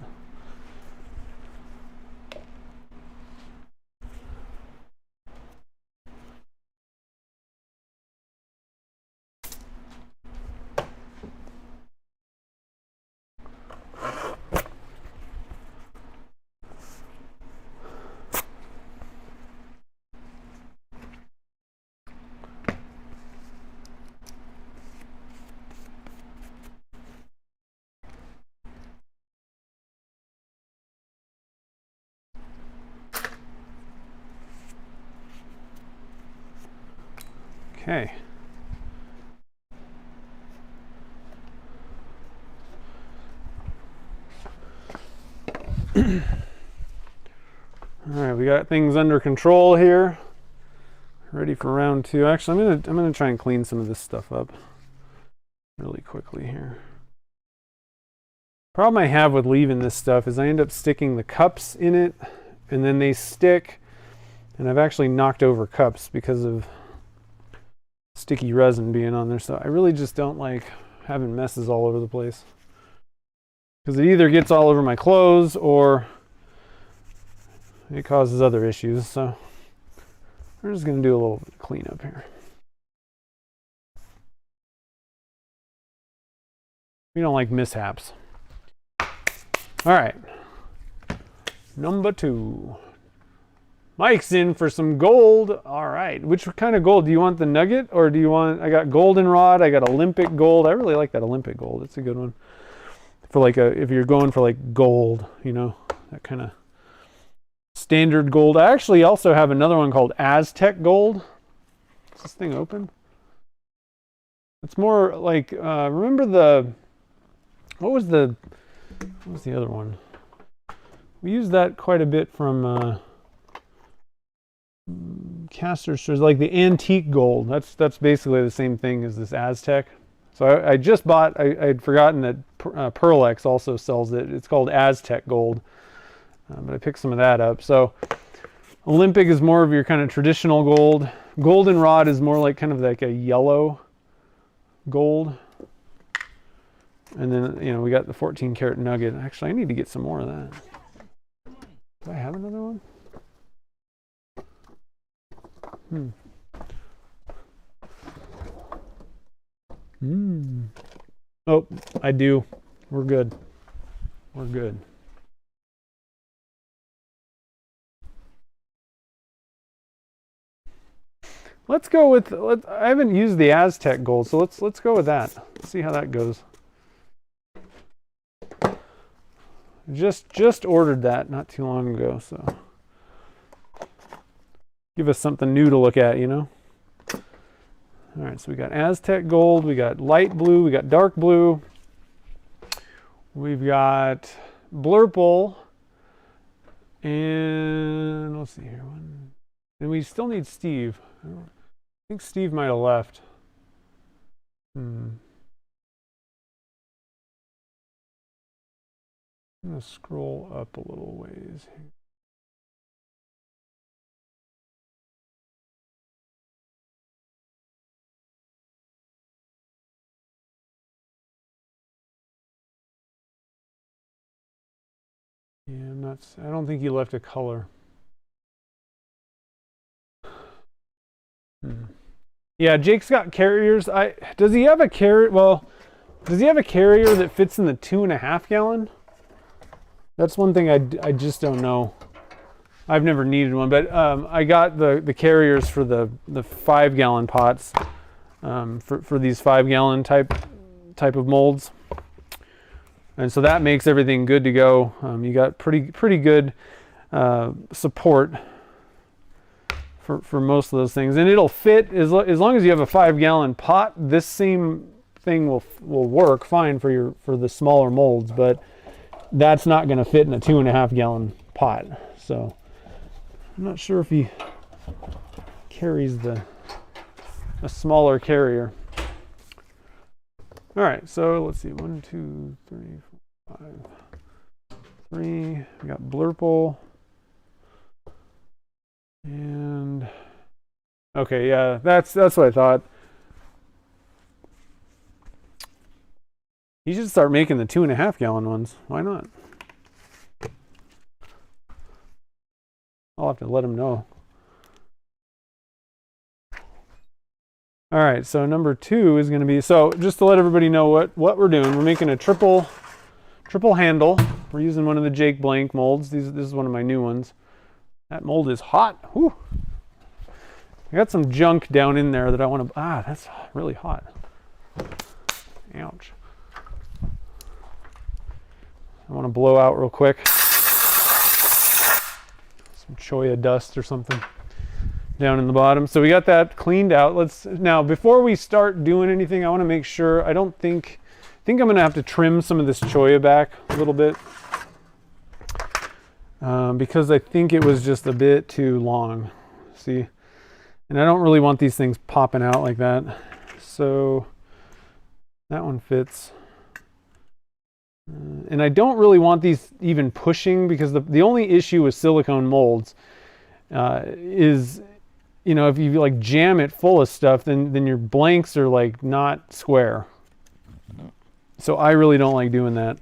Okay. All right, we got things under control here. Ready for round two. Actually, I'm gonna try and clean some of this stuff up really quickly here. Problem I have with leaving this stuff is I end up sticking the cups in it, and then they stick, and I've actually knocked over cups because of sticky resin being on there. So I really just don't like having messes all over the place, because it either gets all over my clothes or it causes other issues. So we're just going to do a little bit of cleanup here. We don't like mishaps. All right, number two. Mike's in for some gold. All right, which kind of gold? Do you want the nugget, or do you want, I got goldenrod, I got Olympic gold. I really like that Olympic gold. It's a good one for like if you're going for like gold, you know, that kind of standard gold. I actually also have another one called Aztec gold. Is this thing open? It's more like, remember what was the other one? We used that quite a bit from casters, like the antique gold. That's basically the same thing as this Aztec. So I just bought, I'd forgotten that Pearl-Ex also sells it. It's called Aztec gold. But I picked some of that up. So Olympic is more of your kind of traditional gold. Goldenrod is more like kind of like a yellow gold. And then, you know, we got the 14 karat nugget. Actually, I need to get some more of that. Do I have another one? Oh, I do. We're good. We're good. let's go with, I haven't used the Aztec gold, so let's go with that. Let's see how that goes. Just ordered that not too long ago, so give us something new to look at, you know. All right, so we got Aztec gold, we got light blue, we got dark blue, we've got blurple, and let's see here, and we still need Steve. I think Steve might have left. I'm gonna scroll up a little ways here. Yeah, I don't think he left a color. Yeah, Jake's got carriers. Does he have a carrier? Well, does he have a carrier that fits in the 2.5 gallon? That's one thing I just don't know. I've never needed one, but I got the carriers for the 5 gallon pots for these 5 gallon type of molds. And so that makes everything good to go. You got pretty good support for most of those things, and it'll fit as long as you have a 5 gallon pot. This same thing will work fine for the smaller molds, but that's not going to fit in a 2.5 gallon pot. So I'm not sure if he carries a smaller carrier. All right, so let's see, 1, 2, 3, 4, 5, 3. We got blurple. And okay, yeah, that's what I thought. You should start making the 2.5 gallon ones. Why not? I'll have to let him know. All right, so number 2 is going to be, so just to let everybody know what we're doing, we're making a triple handle. We're using one of the Jake Blank molds. This is one of my new ones. That mold is hot. Whew. I got some junk down in there that I want to, that's really hot. Ouch. I want to blow out real quick. Some choya dust or something down in the bottom. So we got that cleaned out. Now before we start doing anything, I want to make sure, I think I'm going to have to trim some of this choya back a little bit. Because I think it was just a bit too long. See, and I don't really want these things popping out like that. So that one fits. And I don't really want these even pushing, because the only issue with silicone molds is, you know, if you like jam it full of stuff, then your blanks are like not square. So I really don't like doing that.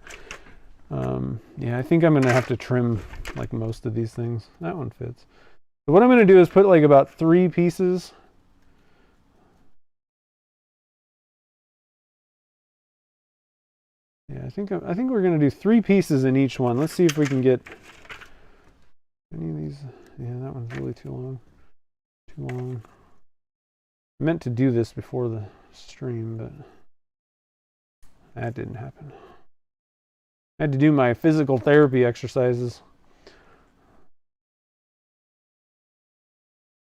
Yeah, I think I'm gonna have to trim like most of these things. That one fits. So what I'm gonna do is put like about 3 pieces. Yeah, I think we're gonna do 3 pieces in each one. Let's see if we can get any of these. Yeah, that one's really too long. Too long. I meant to do this before the stream, but that didn't happen. I had to do my physical therapy exercises.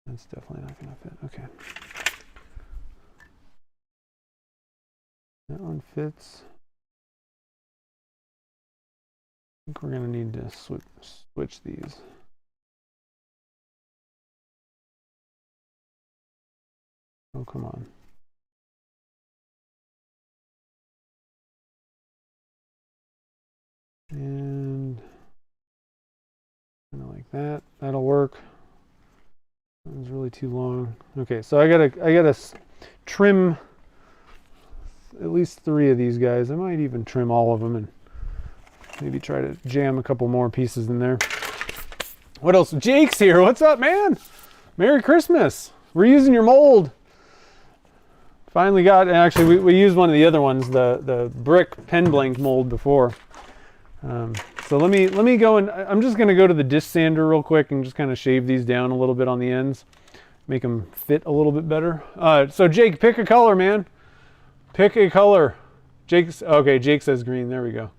That's definitely not going to fit. Okay. That one fits. I think we're going to need to switch these. Oh, come on. And kind of like that. That'll work. That was really too long. Okay, so I gotta trim at least 3 of these guys. I might even trim all of them and maybe try to jam a couple more pieces in there. What else? Jake's here. What's up, man? Merry Christmas. We're using your mold. Finally got, and actually we used one of the other ones, the brick pen blank mold before. So let me go, and I'm just going to go to the disc sander real quick and just kind of shave these down a little bit on the ends, make them fit a little bit better. So Jake, pick a color, man. Pick a color. Okay, Jake says green. There we go.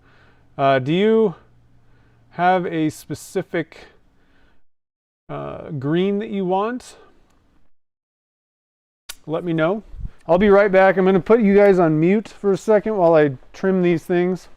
Do you have a specific green that you want? Let me know. I'll be right back. I'm going to put you guys on mute for a second while I trim these things.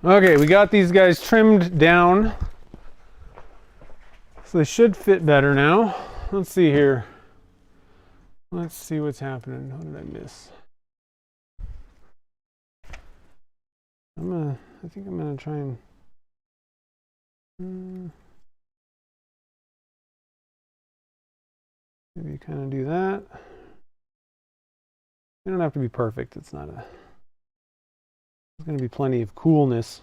Okay, we got these guys trimmed down. So they should fit better now. Let's see here. Let's see what's happening. What did I miss? I think I'm gonna try and maybe kind of do that. You don't have to be perfect. It's not a. There's gonna be plenty of coolness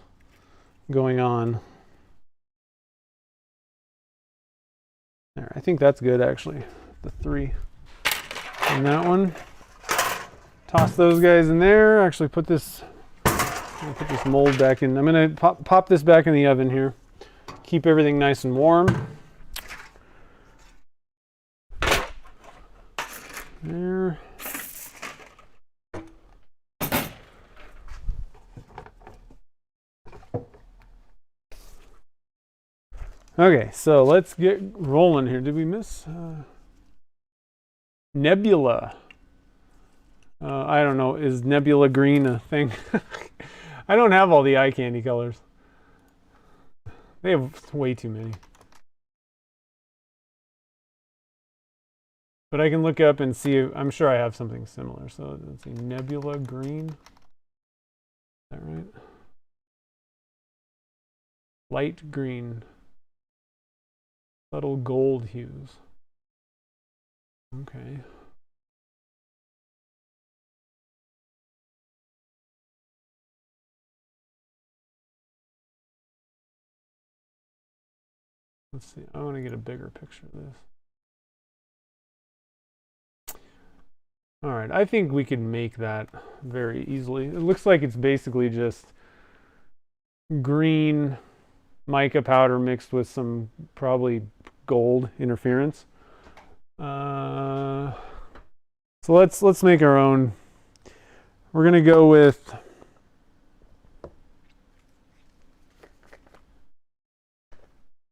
going on. There, I think that's good actually. The 3 and that one. Toss those guys in there. Actually, put this mold back in. I'm gonna pop this back in the oven here. Keep everything nice and warm. There. Okay, so let's get rolling here. Did we miss nebula? I don't know. Is nebula green a thing? I don't have all the eye candy colors. They have way too many. But I can look up and see. I'm sure I have something similar. So let's see. Nebula green. Is that right? Light green. Subtle gold hues. Okay. Let's see. I want to get a bigger picture of this. All right. I think we can make that very easily. It looks like it's basically just green mica powder mixed with some probably gold interference. So let's make our own. We're gonna go with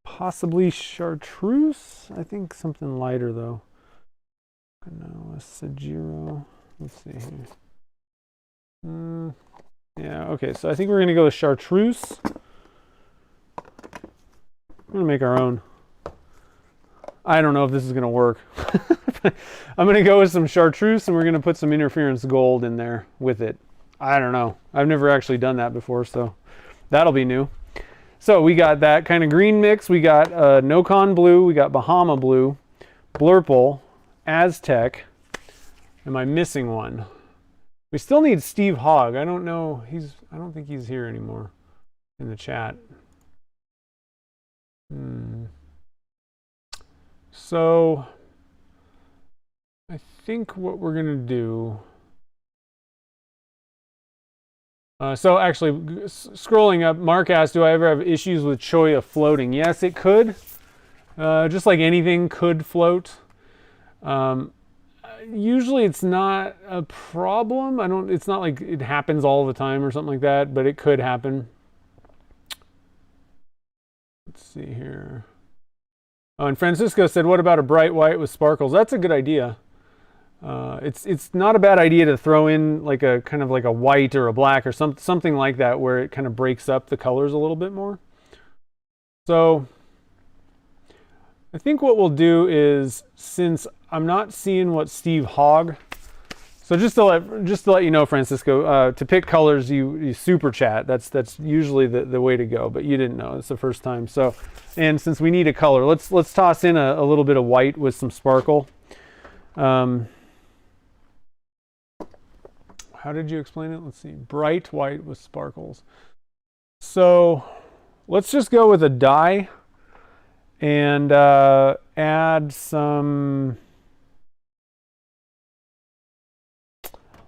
possibly chartreuse. I think something lighter though. No, a Sagiro. Let's see here. Yeah, okay, so I think we're gonna go with chartreuse. gonna make our own. I don't know if this is gonna work. I'm gonna go with some chartreuse and we're gonna put some interference gold in there with it. I don't know. I've never actually done that before, so that'll be new. So we got that kind of green mix. We got Nocon blue. We got Bahama blue, Blurple, Aztec. Am I missing one? We still need Steve Hogg. I don't know. I don't think he's here anymore in the chat. So I think what we're gonna do. So actually, scrolling up, Mark asked, do I ever have issues with choya floating? Yes, it could. Just like anything could float. Usually it's not a problem. It's not like it happens all the time or something like that, but it could happen. Let's see here. Oh, and Francisco said, what about a bright white with sparkles? That's a good idea. It's not a bad idea to throw in like a kind of like a white or a black or something like that where it kind of breaks up the colors a little bit more. So I think what we'll do is, since I'm not seeing what Steve Hogg, so just to let you know, Francisco, to pick colors you super chat. That's usually the way to go, but you didn't know. It's the first time. So, and since we need a color, let's toss in a little bit of white with some sparkle. How did you explain it? Let's see. Bright white with sparkles. So let's just go with a dye and add some.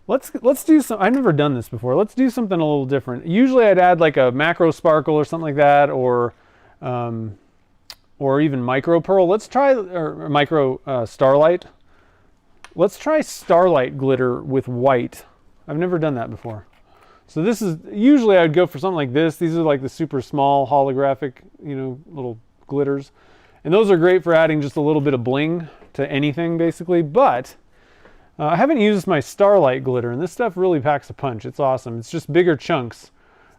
Let's do some. I've never done this before. Let's do something a little different. Usually I'd add like a macro sparkle or something like that, or even micro pearl. Let's try or micro starlight. Let's try starlight glitter with white. I've never done that before. So this is, usually I'd go for something like this. These are like the super small holographic, little glitters. And those are great for adding just a little bit of bling to anything basically. But I haven't used my starlight glitter, and this stuff really packs a punch. It's awesome. It's just bigger chunks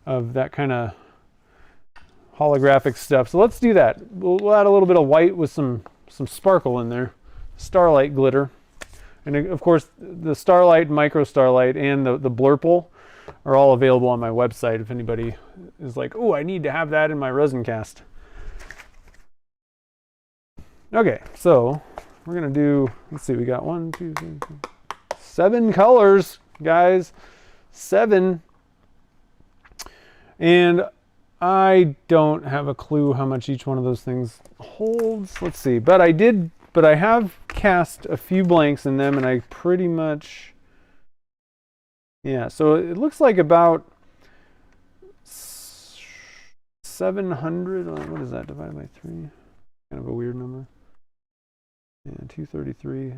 of that kind of holographic stuff. So let's do that. We'll add a little bit of white with some sparkle in there. Starlight glitter. And of course, the Starlight, Micro Starlight, and the Blurple are all available on my website if anybody is like, oh, I need to have that in my resin cast. Okay, so we're going to do, let's see, we got 1, 2, 3, 4, 7 colors, guys. 7. And I don't have a clue how much each one of those things holds. Let's see, but I have cast a few blanks in them, and I pretty much, yeah, so it looks like about 700, what is that divided by 3? Kind of a weird number. Yeah, 233.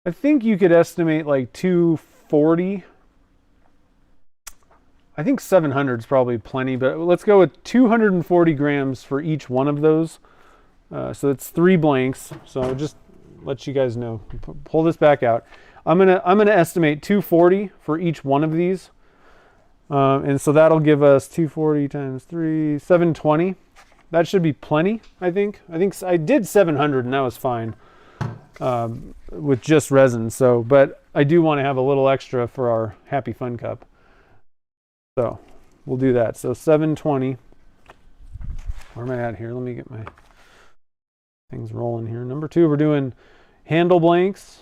I think you could estimate like 240. I think 700 is probably plenty, but let's go with 240 grams for each one of those. So it's 3 blanks. So just let you guys know. Pull this back out. I'm gonna estimate 240 for each one of these, and so that'll give us 240 times 3, 720. That should be plenty. I think I did 700 and that was fine with just resin. So, but I do want to have a little extra for our Happy Fun Cup. So we'll do that. So 720. Where am I at here? Let me get my things rolling here. Number 2, we're doing handle blanks.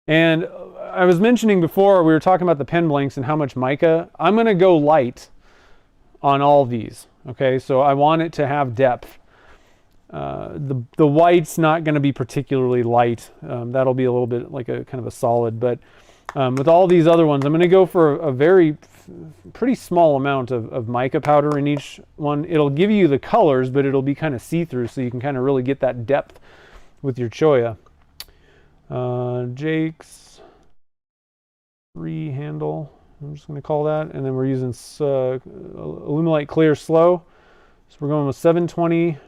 And I was mentioning before, we were talking about the pen blanks and how much mica. I'm going to go light on all these. Okay, so I want it to have depth. The white's not going to be particularly light. That'll be a little bit like a kind of a solid. But with all these other ones, I'm going to go for a pretty small amount of mica powder in each one. It'll give you the colors, but it'll be kind of see-through, so you can kind of really get that depth with your choya. Jake's 3 handle, I'm just going to call that, and then we're using Illumilite Clear Slow. So we're going with 720.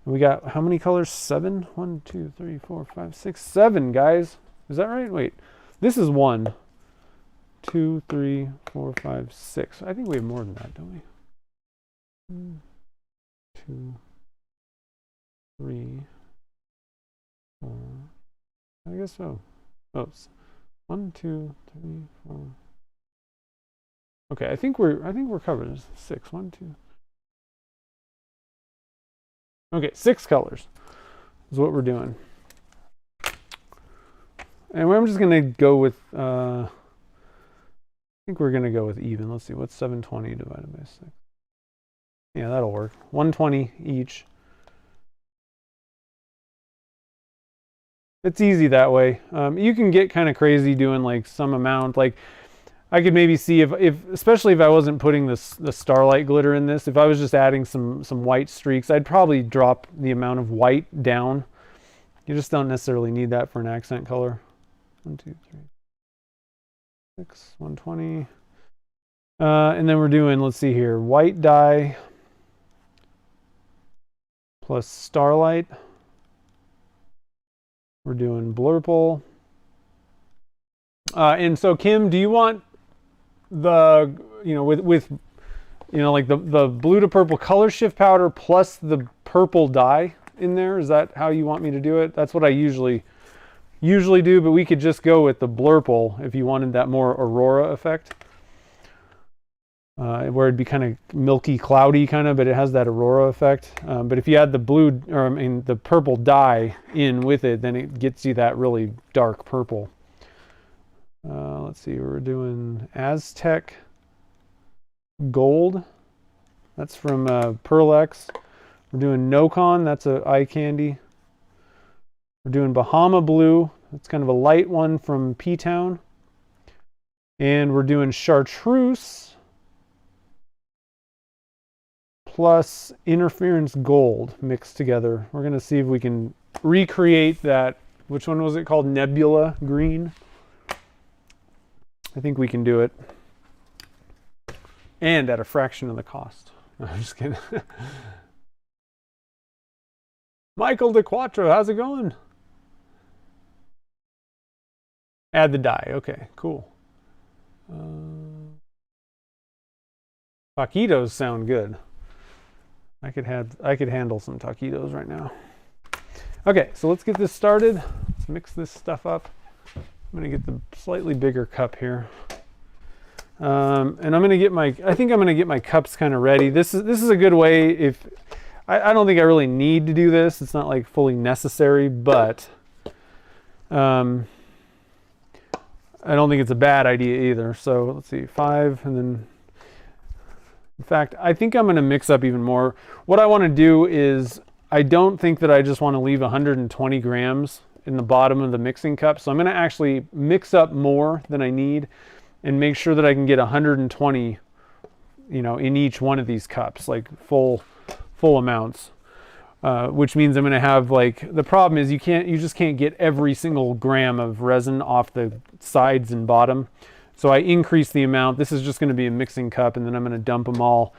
We got how many colors? 7? 1, 2, 3, 4, 5, 6, 7, guys. Is that right? Wait, this is 1, 2, 3, 4, 5, 6. I think we have more than that, don't we? 1, 2, 3, 4. I guess so. Oops. 1, 2, 3, 4. Okay, I think we're covered. There's 6. 1, 2. Okay, 6 colors is what we're doing. And I'm just gonna go with I think we're gonna go with even. Let's see, what's 720 divided by 6? Yeah, that'll work. 120 each. It's easy that way. You can get kind of crazy doing like some amount. Like I could maybe see if especially if I wasn't putting the starlight glitter in this, if I was just adding some white streaks, I'd probably drop the amount of white down. You just don't necessarily need that for an accent color. 1, 2, 3, 6, 120. And then we're doing, let's see here, white dye plus starlight. We're doing blurple. And so Kim, do you want the, with like the blue to purple color shift powder plus the purple dye in there? Is that how you want me to do it? That's what I usually do, but we could just go with the blurple if you wanted that more aurora effect. Where it'd be kind of milky, cloudy kind of, but it has that aurora effect. But if you add the blue, or I mean the purple dye in with it, then it gets you that really dark purple. Let's see, we're doing Aztec Gold. That's from Pearl X. We're doing Nocon, that's a eye candy. We're doing Bahama Blue, that's kind of a light one from P-Town. And we're doing Chartreuse plus Interference Gold mixed together. We're going to see if we can recreate that. Which one was it called? Nebula Green. I think we can do it. And at a fraction of the cost. I'm just kidding. Michael DeQuattro, how's it going? Add the dye. Okay, cool. Taquitos sound good. I could handle some taquitos right now. Okay, so let's get this started. Let's mix this stuff up. I'm gonna get the slightly bigger cup here. And I'm gonna get I think I'm gonna get my cups kind of ready. This is a good way if, I don't think I really need to do this. It's not like fully necessary, but I don't think it's a bad idea either. So let's see, 5 and then, in fact, I think I'm gonna mix up even more. What I wanna do is, I don't think that I just wanna leave 120 grams in the bottom of the mixing cup. So I'm gonna actually mix up more than I need and make sure that I can get 120, in each one of these cups, like full amounts. Which means I'm gonna have the problem is you just can't get every single gram of resin off the sides and bottom. So I increase the amount. This is just gonna be a mixing cup, and then I'm gonna dump them all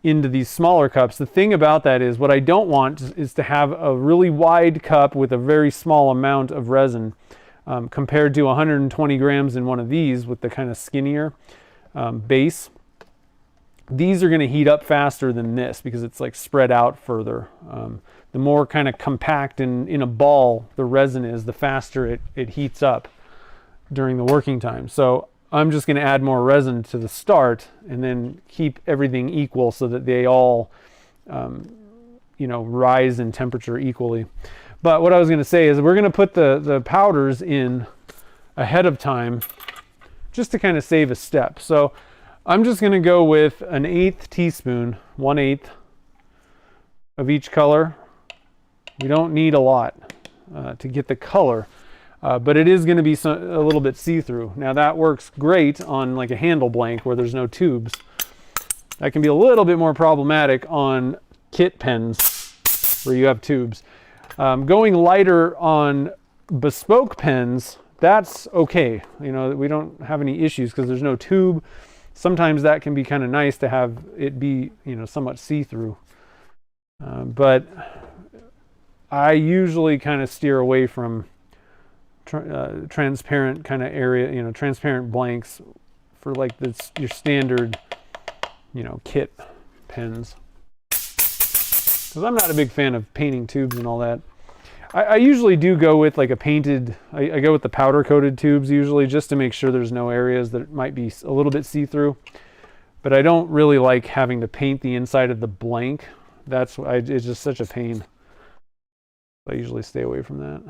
into these smaller cups. The thing about that is, what I don't want is to have a really wide cup with a very small amount of resin compared to 120 grams in one of these with the kind of skinnier base. These are gonna heat up faster than this because it's spread out further. The more kind of compact in a ball the resin is, the faster it heats up during the working time. So I'm just going to add more resin to the start and then keep everything equal so that they all, rise in temperature equally. But what I was going to say is we're going to put the powders in ahead of time just to kind of save a step. So I'm just going to go with an 1/8 teaspoon, 1/8 of each color. We don't need a lot to get the color. But it is going to be a little bit see-through. Now that works great on a handle blank where there's no tubes. That can be a little bit more problematic on kit pens where you have tubes. Going lighter on bespoke pens, that's okay. We don't have any issues because there's no tube. Sometimes that can be kind of nice to have it be, somewhat see-through. But I usually kind of steer away from transparent kind of area, transparent blanks for your standard, kit pens. because I'm not a big fan of painting tubes and all that. I usually do go with like a painted, I go with the powder coated tubes usually, just to make sure there's no areas that might be a little bit see-through. But I don't really like having to paint the inside of the blank. It's just such a pain. I usually stay away from that.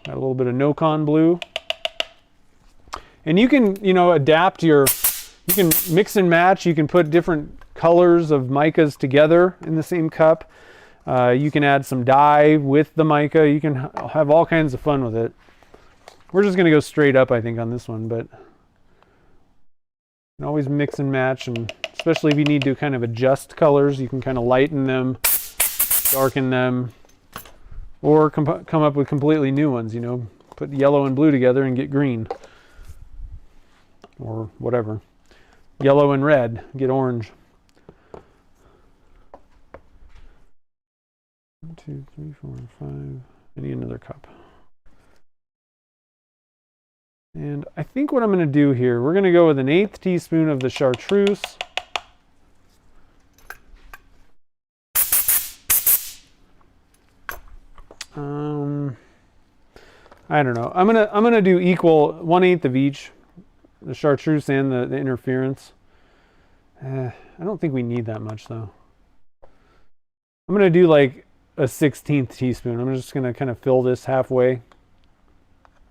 Got a little bit of no-con blue. And you can, adapt you can mix and match. You can put different colors of micas together in the same cup. You can add some dye with the mica. You can have all kinds of fun with it. We're just going to go straight up, I think, on this one, but you can always mix and match, and especially if you need to kind of adjust colors, you can kind of lighten them, darken them, or come up with completely new ones, put yellow and blue together and get green, or whatever. Yellow and red, get orange. 1, 2, 3, 4, 5. I need another cup. And I think what I'm going to do here, we're going to go with an 1/8 teaspoon of the chartreuse. I don't know. I'm gonna do equal 1/8 of each, the chartreuse and the interference. I don't think we need that much though. I'm gonna do like a 1/16 teaspoon. I'm just gonna kind of fill this halfway.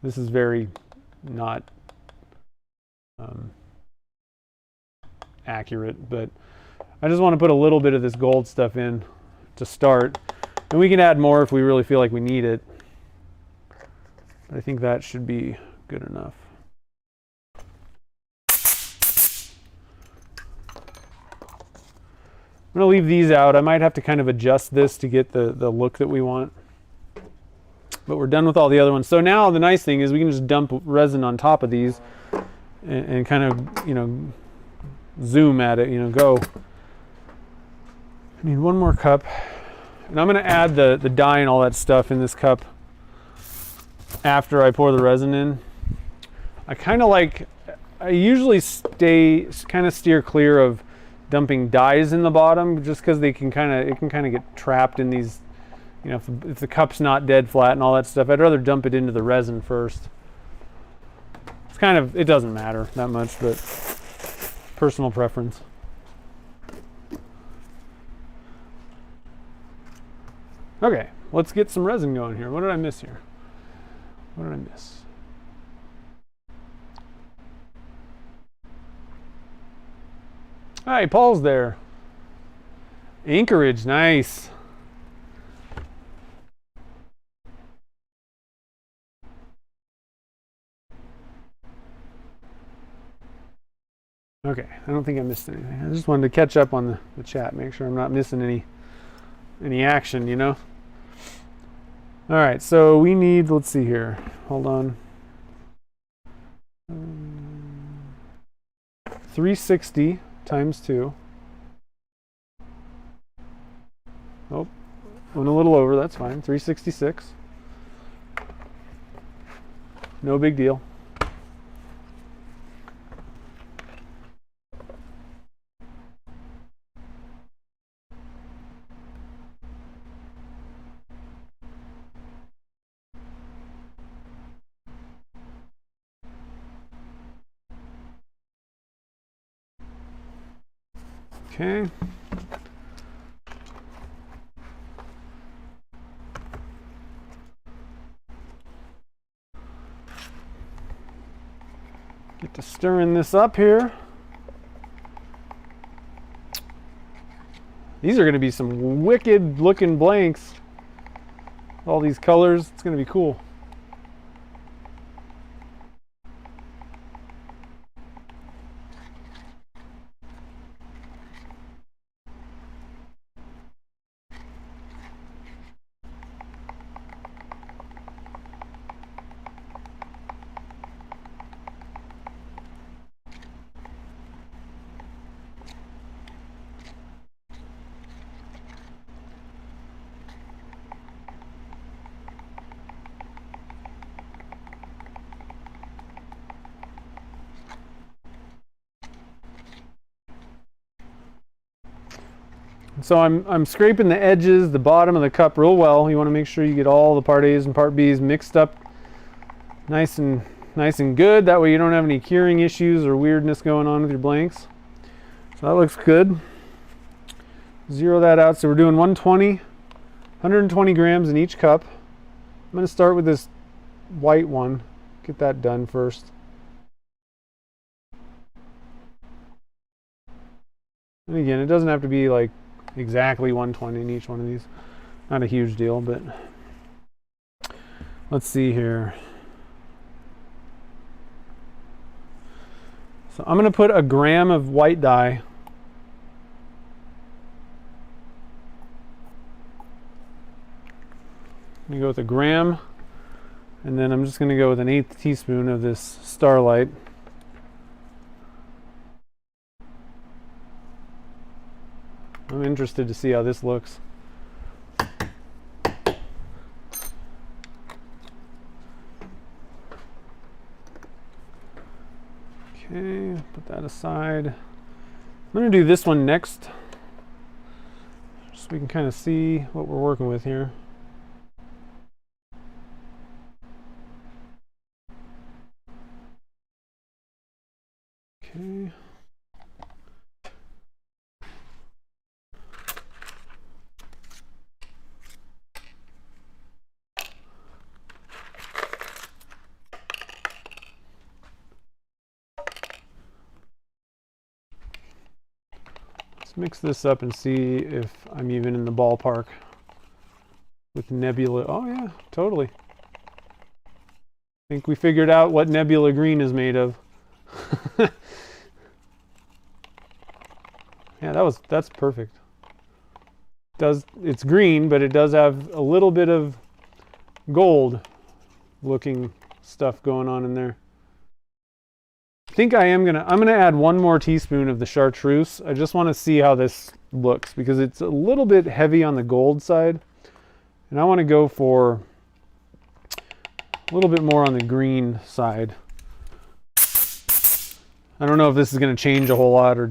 This is very not accurate, but I just want to put a little bit of this gold stuff in to start, and we can add more if we really feel like we need it, but I think that should be good enough. I'm going to leave these out. I might have to kind of adjust this to get the look that we want. But we're done with all the other ones. So now the nice thing is we can just dump resin on top of these and kind of, zoom at it, go. I need one more cup. And I'm going to add the dye and all that stuff in this cup after I pour the resin in. I usually steer clear of dumping dyes in the bottom, just because it can kind of get trapped in these, if the cup's not dead flat and all that stuff. I'd rather dump it into the resin first. It doesn't matter that much, but personal preference. Okay, let's get some resin going here. What did I miss here? What did I miss? Hi, Paul's there. Anchorage, nice. Okay, I don't think I missed anything. I just wanted to catch up on the chat, make sure I'm not missing any action, All right, so we need, let's see here. Hold on. 360 times 2. Oh, went a little over, that's fine. 366. No big deal. Okay. Get to stirring this up here. These are going to be some wicked looking blanks. All these colors, it's going to be cool. So I'm scraping the edges, the bottom of the cup real well. You want to make sure you get all the part A's and part B's mixed up nice and good. That way you don't have any curing issues or weirdness going on with your blanks. So that looks good. Zero that out. So we're doing 120 grams in each cup. I'm going to start with this white one. Get that done first. And again, it doesn't have to be like exactly 120 in each one of these. Not a huge deal, but let's see here. So I'm going to put a gram of white dye. I'm going to go with a gram, and then I'm just going to go with an 1/8 teaspoon of this Starlight. I'm interested to see how this looks. Okay, put that aside. I'm going to do this one next, so we can kind of see what we're working with here. Okay. Mix this up and see if I'm even in the ballpark with nebula. Oh yeah, totally. I think we figured out what nebula green is made of. Yeah, that's perfect. It's green, but it does have a little bit of gold looking stuff going on in there. I think I'm gonna add 1 more teaspoon of the chartreuse. I just want to see how this looks because it's a little bit heavy on the gold side, and I want to go for a little bit more on the green side. I don't know if this is going to change a whole lot or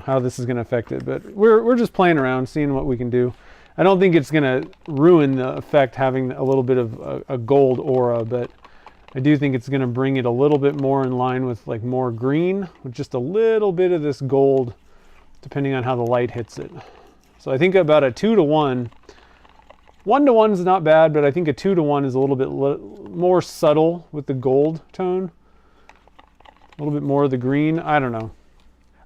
how this is going to affect it, but we're just playing around, seeing what we can do. I don't think it's going to ruin the effect having a little bit of a gold aura, but I do think it's going to bring it a little bit more in line with like more green with just a little bit of this gold, depending on how the light hits it. So I think about a 2 to 1. 1 to 1 is not bad, but I think a 2 to 1 is a little bit more subtle with the gold tone. A little bit more of the green. I don't know.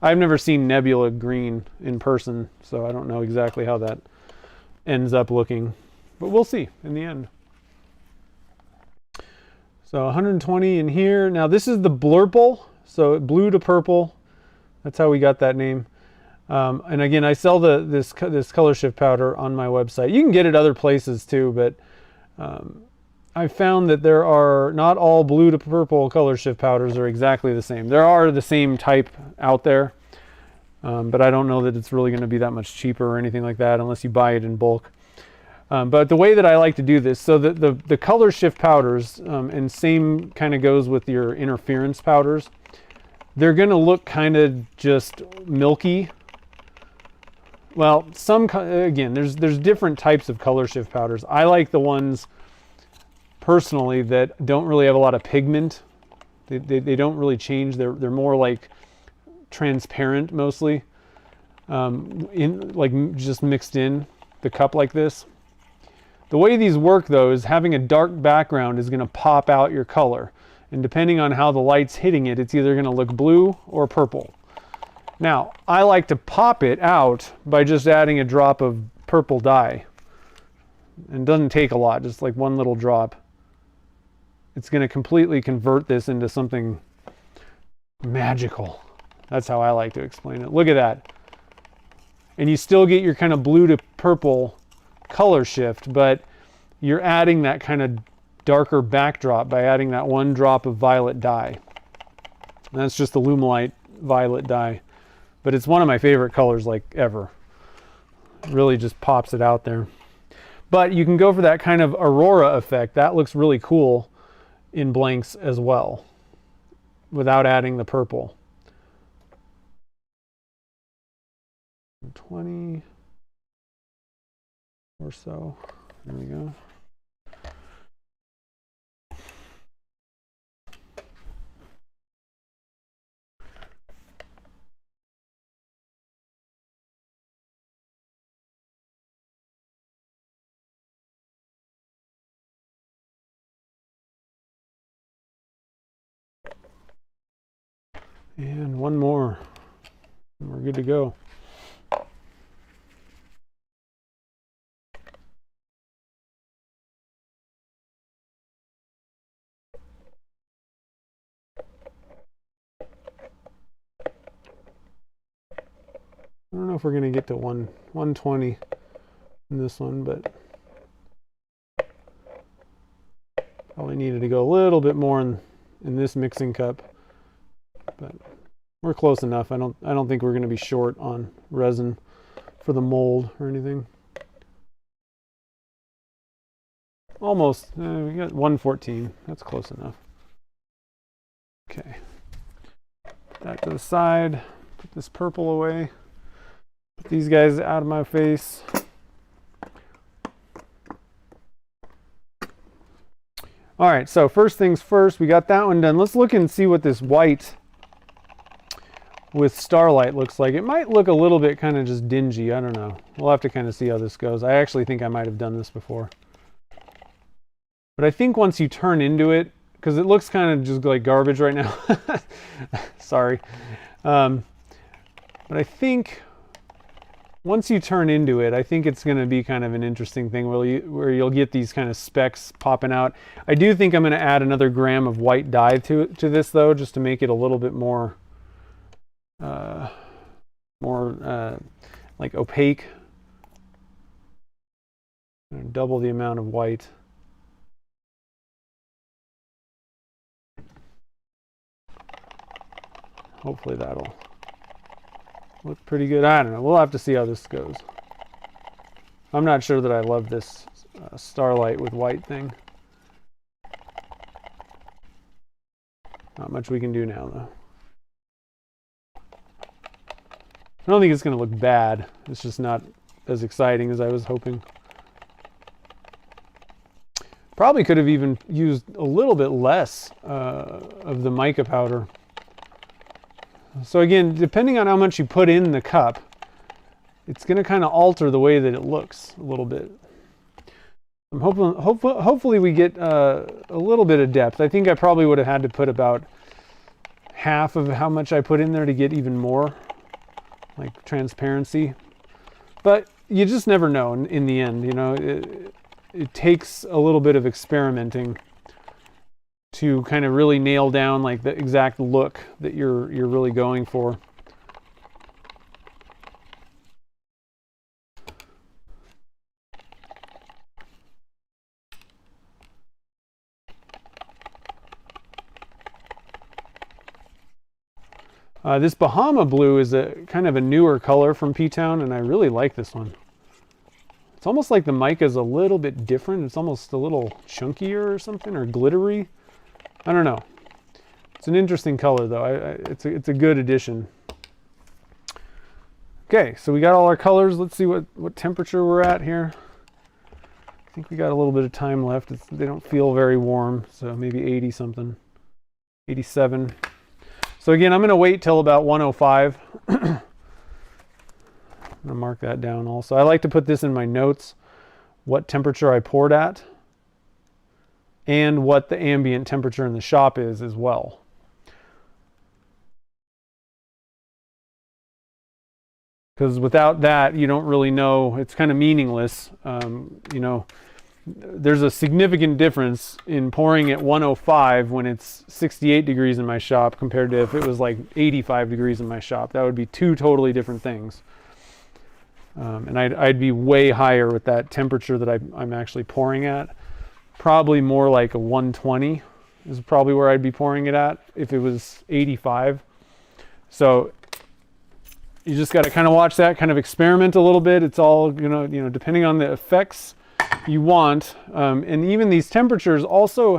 I've never seen nebula green in person, so I don't know exactly how that ends up looking, but we'll see in the end. So 120 in here. Now this is the blurple, so blue to purple. That's how we got that name. And again, I sell this color shift powder on my website. You can get it other places too, but I found that there are not all blue to purple color shift powders are exactly the same. There are the same type out there, but I don't know that it's really going to be that much cheaper or anything like that unless you buy it in bulk. But the way that I like to do this, so the color shift powders, and same kind of goes with your interference powders, they're going to look kind of just milky. Well, again, there's different types of color shift powders. I like the ones personally that don't really have a lot of pigment. They don't really change. They're more like transparent mostly, just mixed in the cup like this. The way these work though is having a dark background is going to pop out your color, and depending on how the light's hitting it, it's either going to look blue or purple. Now I like to pop it out by just adding a drop of purple dye, and it doesn't take a lot, just like 1 little drop. It's going to completely convert this into something magical. That's how I like to explain it. Look at that. And you still get your kind of blue to purple color shift, but you're adding that kind of darker backdrop by adding that 1 drop of violet dye. And that's just the Lumelite violet dye, but it's one of my favorite colors like ever. It really just pops it out there. But you can go for that kind of aurora effect. That looks really cool in blanks as well without adding the purple. 20. or so. There we go. And one more, and we're good to go. I don't know if we're going to get to 120 in this one, but probably needed to go a little bit more in this mixing cup. But we're close enough. I don't think we're going to be short on resin for the mold or anything. Almost. We got 114. That's close enough. Okay. Put that to the side. Put this purple away. Put these guys out of my face. All right, so first things first, we got that one done. Let's look and see what this white with starlight looks like. It might look a little bit kind of just dingy. I don't know. We'll have to kind of see how this goes. I actually think I might have done this before. But I think once you turn into it, because it looks kind of just like garbage right now. Sorry. But I think once you turn into it, I think it's going to be kind of an interesting thing where you'll get these kind of specks popping out. I do think I'm going to add another gram of white dye to this though, just to make it a little bit more like opaque. Double the amount of white. Hopefully that'll look pretty good. I don't know. We'll have to see how this goes. I'm not sure that I love this starlight with white thing. Not much we can do now though. I don't think it's going to look bad. It's just not as exciting as I was hoping. Probably could have even used a little bit less of the mica powder. So again, depending on how much you put in the cup, it's going to kind of alter the way that it looks a little bit. I'm hopefully we get a little bit of depth. I think I probably would have had to put about half of how much I put in there to get even more like transparency. But you just never know in the end, you know. It takes a little bit of experimenting to kind of really nail down like the exact look that you're really going for. This Bahama blue is a kind of a newer color from P-Town, and I really like this one. It's almost like the mica is a little bit different. It's almost a little chunkier or something, or glittery. I don't know. It's an interesting color though. It's a good addition. Okay, so we got all our colors. Let's see what temperature we're at here. I think we got a little bit of time left. They don't feel very warm, so maybe 80 something, 87. So again, I'm going to wait till about 105. I'm going to mark that down also. I like to put this in my notes, what temperature I poured at, and what the ambient temperature in the shop is as well. Because without that, you don't really know. It's kind of meaningless. You know, there's a significant difference in pouring at 105 when it's 68 degrees in my shop compared to if it was like 85 degrees in my shop. That would be two totally different things. And I'd be way higher with that temperature that I'm actually pouring at. Probably more like a 120 is probably where I'd be pouring it at if it was 85. So you just got to kind of watch that, kind of experiment a little bit. It's all, you know, depending on the effects you want. And even these temperatures also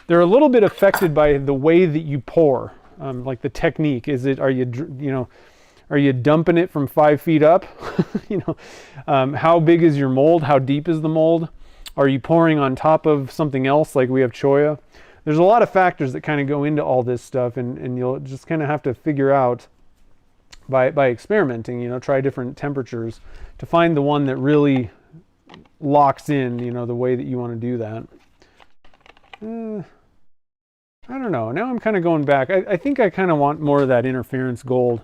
they're a little bit affected by the way that you pour, like the technique. Are you Are you dumping it from 5 feet up? You know, how big is your mold? How deep is the mold? Are you pouring on top of something else like we have choya? There's a lot of factors that kind of go into all this stuff, and you'll just kind of have to figure out by experimenting, you know, try different temperatures to find the one that really locks in, you know, the way that you want to do that. I don't know. Now I'm kind of going back. I think I kind of want more of that interference gold.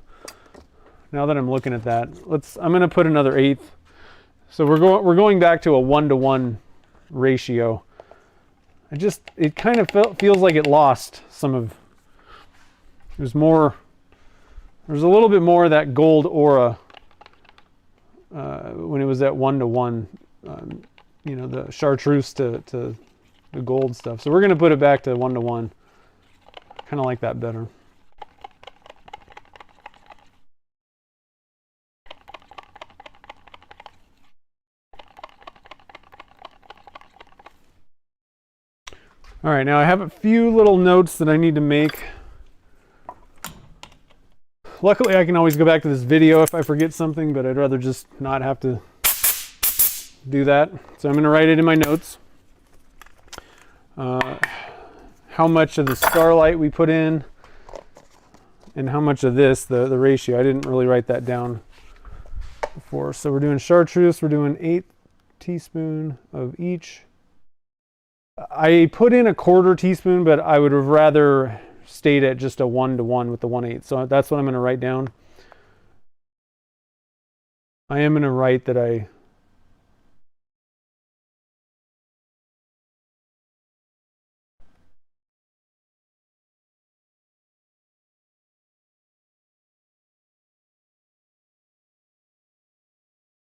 Now that I'm looking at that, I'm going to put another 1/8. So we're going back to a 1-to-1 ratio. It kind of feels like it lost some of. There's a little bit more of that gold aura when it was at 1-to-1. You know, the chartreuse to the gold stuff. So we're going to put it back to 1-to-1. Kind of like that better. All right, now I have a few little notes that I need to make. Luckily, I can always go back to this video if I forget something, but I'd rather just not have to do that. So I'm going to write it in my notes. How much of the Starlight we put in, and how much of this, the ratio. I didn't really write that down before. So we're doing chartreuse. We're doing 1/8 teaspoon of each. I put in a 1/4 teaspoon, but I would have rather stayed at just a 1-to-1 with the 1/8. So that's what I'm going to write down. I am going to write that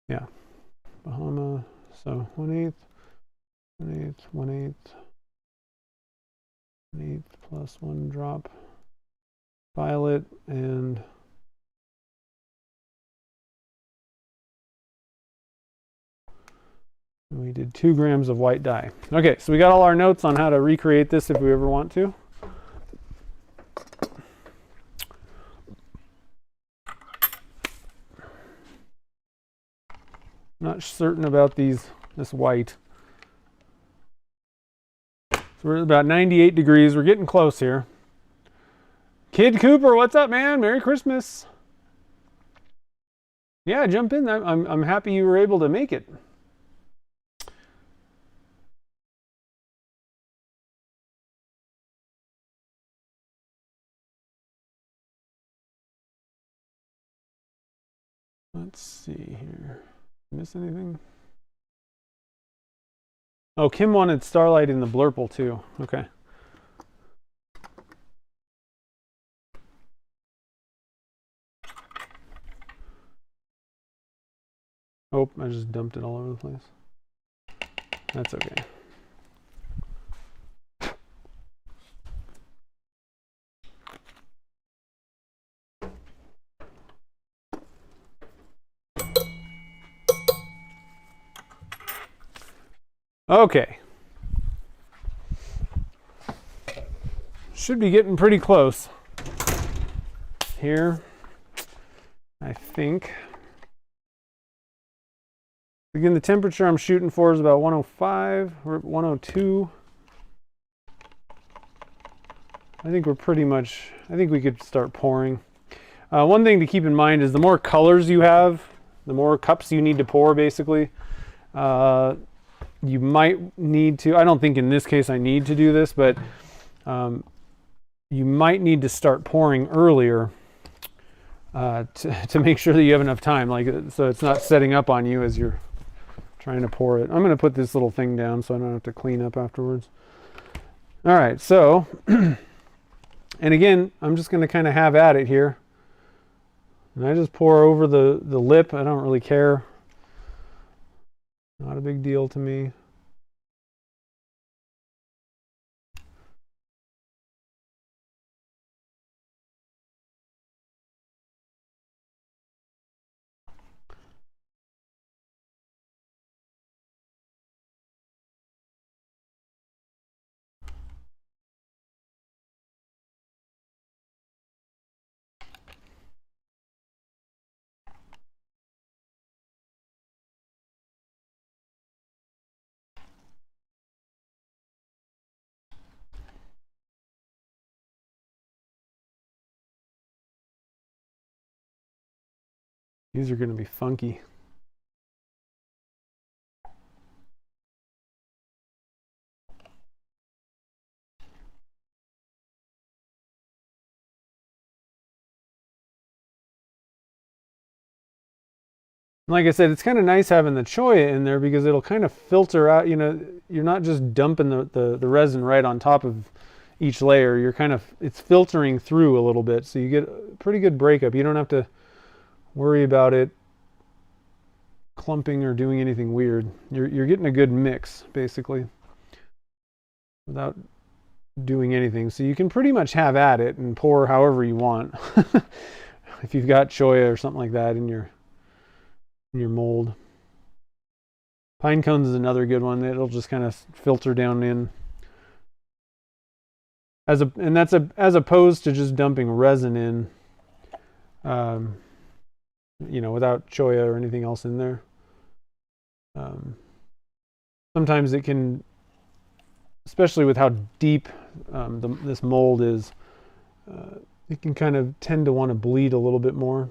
yeah, Bahama. So 1/8, 1/8, 1/8, 1/8 plus 1 drop violet, and we did 2 grams of white dye. Okay, so we got all our notes on how to recreate this if we ever want to. Not certain about this white. So we're at about 98 degrees. We're getting close here. Kid Cooper, what's up, man? Merry Christmas. Yeah, jump in. I'm happy you were able to make it. Let's see here. Miss anything? Oh, Kim wanted Starlight in the blurple too. Okay. Oh, I just dumped it all over the place. That's okay. Okay. Should be getting pretty close here, I think. Again, the temperature I'm shooting for is about 105. We're at 102. I think we're pretty much, I think we could start pouring. One thing to keep in mind is the more colors you have, the more cups you need to pour, basically. You might need to, I don't think in this case I need to do this, but you might need to start pouring earlier to make sure that you have enough time, like so it's not setting up on you as you're trying to pour it. I'm going to put this little thing down so I don't have to clean up afterwards. All right, so, and again, I'm just going to kind of have at it here. And I just pour over the lip. I don't really care. Not a big deal to me. These are going to be funky. Like I said, it's kind of nice having the choya in there because it'll kind of filter out, you know, you're not just dumping the resin right on top of each layer. You're kind of, it's filtering through a little bit, so you get a pretty good breakup. You don't have to worry about it clumping or doing anything weird. You're getting a good mix, basically, without doing anything. So you can pretty much have at it and pour however you want. If you've got choya or something like that in your mold. Pine cones is another good one. It'll just kind of filter down in. As opposed to just dumping resin in, you know, without choya or anything else in there. Sometimes it can, especially with how deep this mold is, it can kind of tend to want to bleed a little bit more.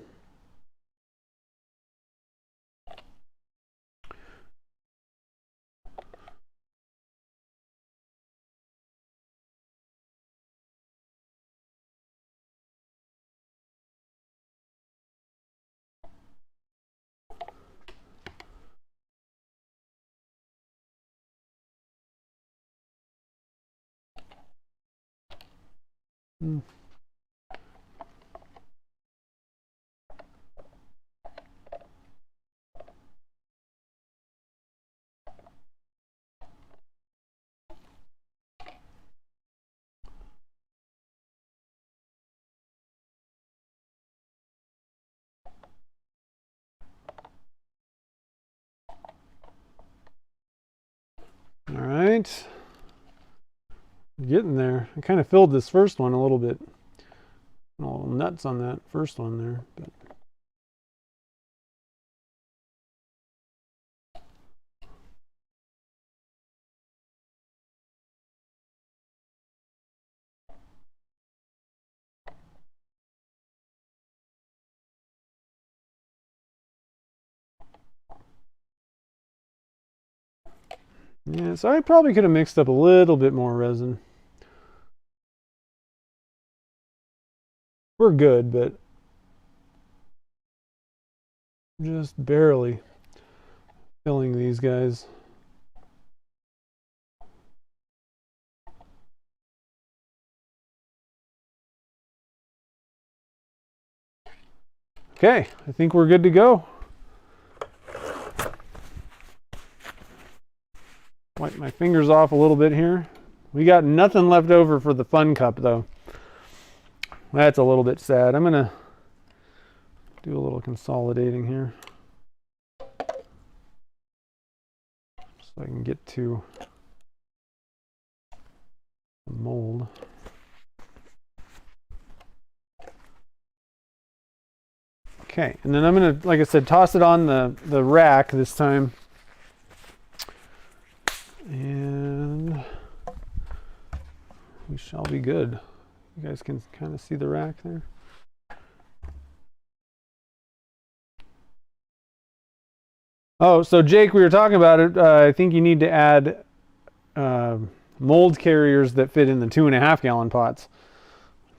All right, getting there. I kind of filled this first one a little bit. A little nuts on that first one there, but yeah, so I probably could have mixed up a little bit more resin. We're good, but just barely filling these guys. Okay, I think we're good to go. Wipe my fingers off a little bit here. We got nothing left over for the fun cup though. That's a little bit sad. I'm gonna do a little consolidating here so I can get to the mold. Okay, and then I'm gonna, like I said, toss it on the rack this time. And we shall be good. You guys can kind of see the rack there. Oh, so Jake, we were talking about it. I think you need to add mold carriers that fit in the 2.5 gallon pots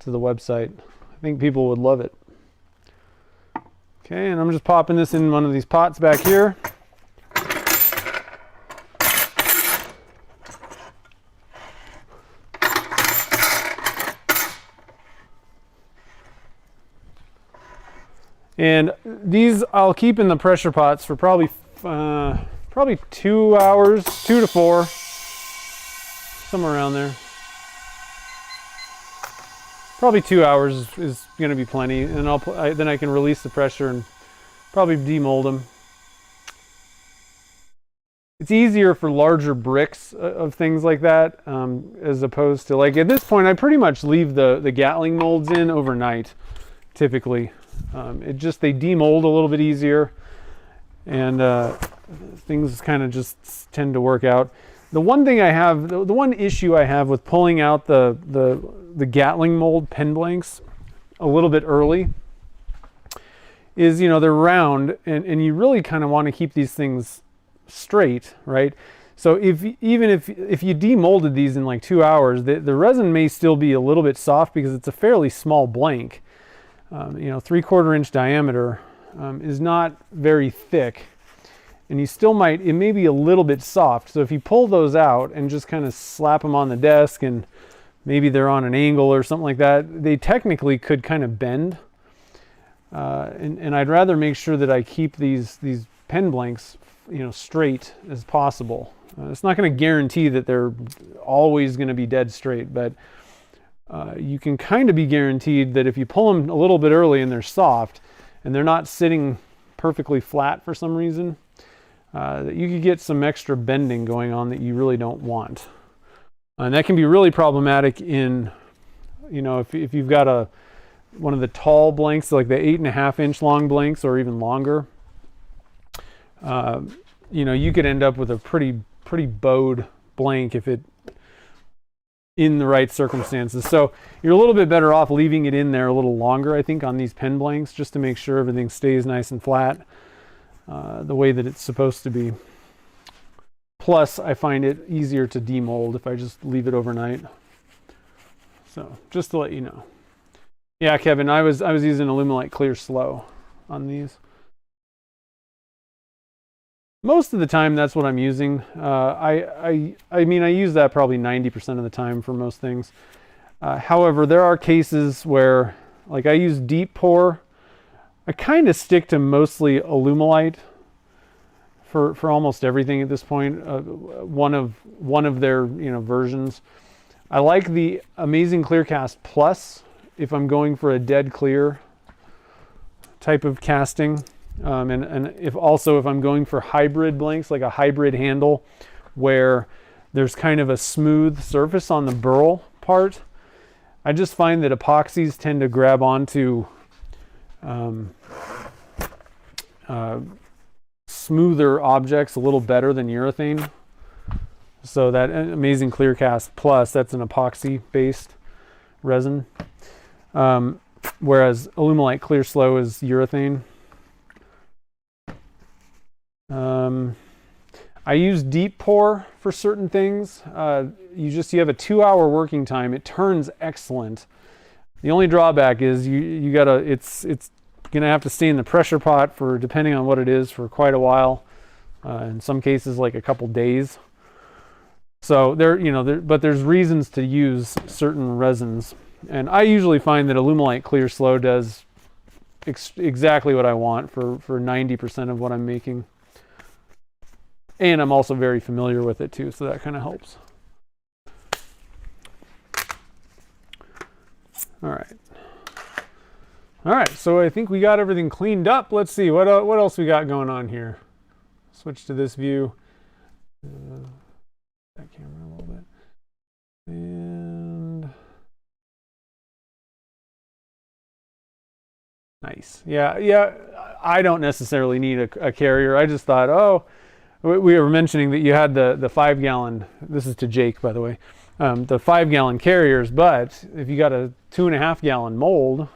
to the website. I think people would love it. Okay, and I'm just popping this in one of these pots back here. And these I'll keep in the pressure pots for probably 2 hours, 2 to 4, somewhere around there. Probably 2 hours is going to be plenty, and then I can release the pressure and probably demold them. It's easier for larger bricks of things like that, as opposed to, like, at this point I pretty much leave the Gatling molds in overnight, typically. They demold a little bit easier, and things kind of just tend to work out. The one thing I have, the one issue I have with pulling out the Gatling mold pen blanks a little bit early is, you know, they're round, and you really kind of want to keep these things straight, right? So even if you demolded these in like 2 hours, the resin may still be a little bit soft because it's a fairly small blank. You know, 3/4 inch diameter is not very thick, and you still might, it may be a little bit soft. So if you pull those out and just kind of slap them on the desk, and maybe they're on an angle or something like that, they technically could kind of bend. And I'd rather make sure that I keep these pen blanks, you know, straight as possible. It's not going to guarantee that they're always going to be dead straight, but you can kind of be guaranteed that if you pull them a little bit early and they're soft and they're not sitting perfectly flat for some reason, that you could get some extra bending going on that you really don't want. And that can be really problematic in, you know, if you've got one of the tall blanks, like the 8.5 inch long blanks or even longer, you know, you could end up with a pretty bowed blank if it in the right circumstances. So you're a little bit better off leaving it in there a little longer, I think, on these pen blanks, just to make sure everything stays nice and flat the way that it's supposed to be. Plus, I find it easier to demold if I just leave it overnight. So just to let you know. Yeah, Kevin, I was using Alumilite Clear Slow on these. Most of the time, that's what I'm using. I mean, I use that probably 90% of the time for most things. However, there are cases where, like, I use deep pour. I kind of stick to mostly Alumilite for almost everything at this point. One of their, you know, versions. I like the Amazing Clearcast Plus if I'm going for a dead clear type of casting. And if I'm going for hybrid blanks, like a hybrid handle where there's kind of a smooth surface on the burl part, I just find that epoxies tend to grab onto smoother objects a little better than urethane. So that Amazing Clearcast Plus, that's an epoxy based resin, whereas Alumilite Clear Slow is urethane. I use deep pour for certain things. You have a 2-hour working time. It turns excellent. The only drawback is you gotta, it's gonna have to stay in the pressure pot for, depending on what it is, for quite a while. In some cases, like a couple days. So but there's reasons to use certain resins, and I usually find that Alumilite Clear Slow does exactly what I want for 90% of what I'm making. And I'm also very familiar with it too, so that kind of helps. All right, so I think we got everything cleaned up. Let's see, what else we got going on here. Switch to this view. That camera a little bit. And nice. Yeah, I don't necessarily need a carrier. I just thought, oh, we were mentioning that you had the 5-gallon, this is to Jake, by the way, the 5-gallon carriers, but if you got a 2.5-gallon mold,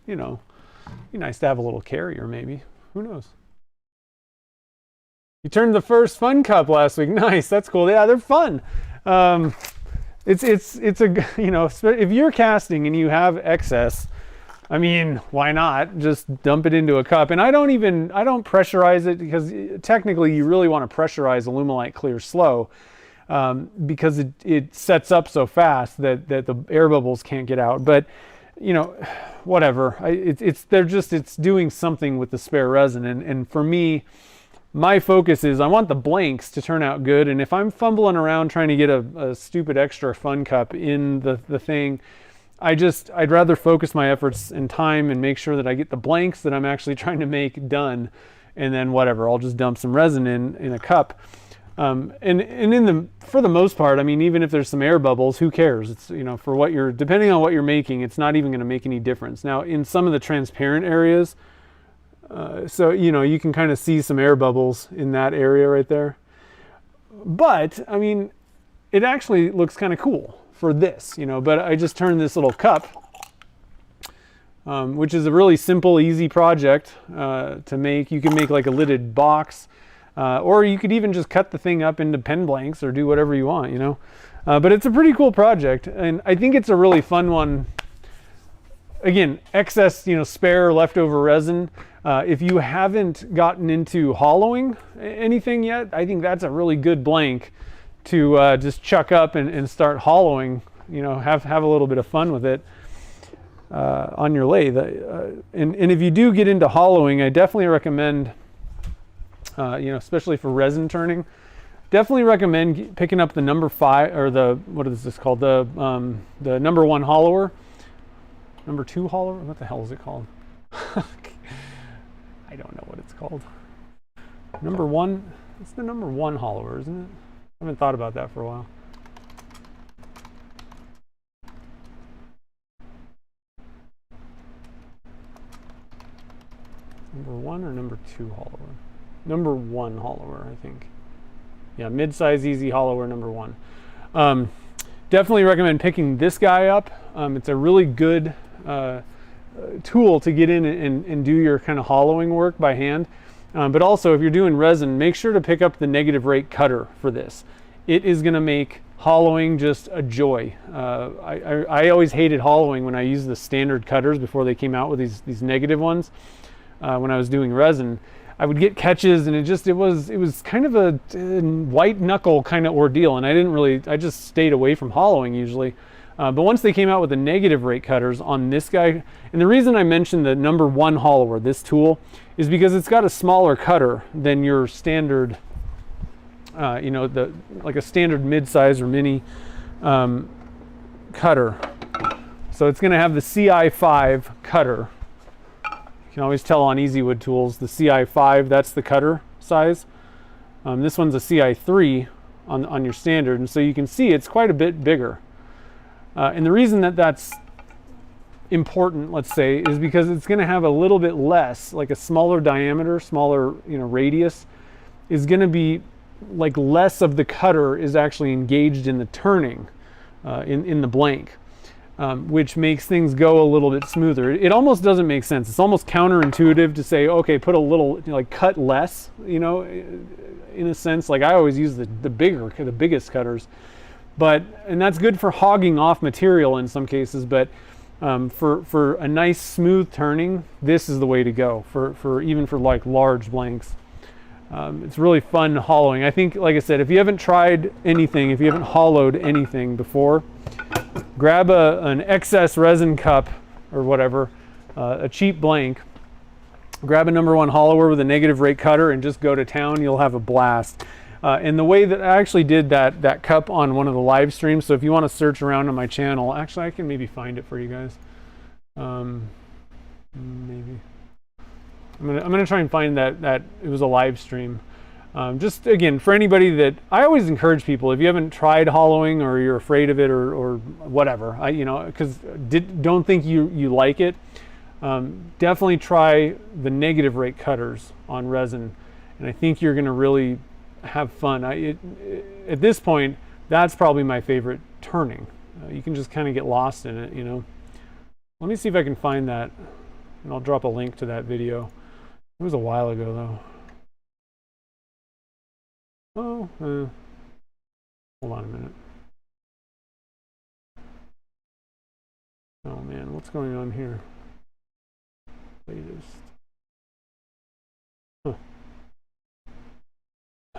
you know, it'd be nice to have a little carrier maybe. Who knows? You turned the first fun cup last week. Nice, that's cool. Yeah, they're fun. It's a, you know, if you're casting and you have excess, I mean, why not just dump it into a cup? And I don't pressurize it, because technically you really want to pressurize Alumilite Clear Slow, because it sets up so fast that the air bubbles can't get out. But, you know, whatever. It's doing something with the spare resin. And for me, my focus is I want the blanks to turn out good. And if I'm fumbling around trying to get a stupid extra fun cup in the thing, I'd rather focus my efforts and time and make sure that I get the blanks that I'm actually trying to make done, and then whatever, I'll just dump some resin in a cup. And for the most part, I mean, even if there's some air bubbles, who cares? It's, you know, depending on what you're making, it's not even going to make any difference. Now, in some of the transparent areas, so, you know, you can kind of see some air bubbles in that area right there. But, I mean, it actually looks kind of cool for this, you know, but I just turned this little cup which is a really simple, easy project to make. You can make like a lidded box, or you could even just cut the thing up into pen blanks or do whatever you want, you know. But it's a pretty cool project, and I think it's a really fun one. Again, excess, you know, spare leftover resin. If you haven't gotten into hollowing anything yet, I think that's a really good blank to just chuck up and start hollowing. You know, have a little bit of fun with it on your lathe. And if you do get into hollowing, I definitely recommend, you know, especially for resin turning, definitely recommend picking up the number 5, or the, what is this called? The number 1 hollower. Number 2 hollower? What the hell is it called? I don't know what it's called. Number 1, it's the number 1 hollower, isn't it? I haven't thought about that for a while. Number 1 or number 2 hollower? Number 1 hollower, I think. Yeah, mid-size easy hollower number 1. Definitely recommend picking this guy up. It's a really good tool to get in and do your kind of hollowing work by hand. But also, if you're doing resin, make sure to pick up the negative rate cutter for this. It is going to make hollowing just a joy. I always hated hollowing when I used the standard cutters before they came out with these negative ones. When I was doing resin, I would get catches, and it was kind of a white knuckle kind of ordeal, and I just stayed away from hollowing usually. But once they came out with the negative rate cutters on this guy, and the reason I mentioned the number 1 hollower, this tool, is because it's got a smaller cutter than your standard, you know, like a standard mid-size or mini cutter. So it's going to have the CI5 cutter. You can always tell on EasyWood tools, the CI5, that's the cutter size. This one's a CI3 on your standard, and so you can see it's quite a bit bigger. And the reason that that's important, let's say, is because it's going to have a little bit less, like a smaller diameter, smaller, you know, radius, is going to be like less of the cutter is actually engaged in the turning in the blank. Which makes things go a little bit smoother. It almost doesn't make sense. It's almost counterintuitive to say, okay, put a little, you know, like cut less, you know, in a sense. Like I always use the biggest cutters, and that's good for hogging off material in some cases, but for a nice smooth turning, this is the way to go even for like large blanks. It's really fun hollowing. I think, like I said, if you haven't tried anything, if you haven't hollowed anything before, grab an excess resin cup or whatever, a cheap blank, grab a number 1 hollower with a negative rate cutter and just go to town. You'll have a blast. And the way that I actually did that cup on one of the live streams, so if you want to search around on my channel, actually I can maybe find it for you guys. Maybe. I'm gonna try and find that it was a live stream. Just again, for anybody that, I always encourage people, if you haven't tried hollowing or you're afraid of it or whatever, you know, because don't think you like it, definitely try the negative rate cutters on resin, and I think you're gonna really have fun. At this point, that's probably my favorite turning. You can just kind of get lost in it, you know. Let me see if I can find that, and I'll drop a link to that video. It was a while ago though. Oh, hold on a minute. Oh man, what's going on here? Latest. Huh.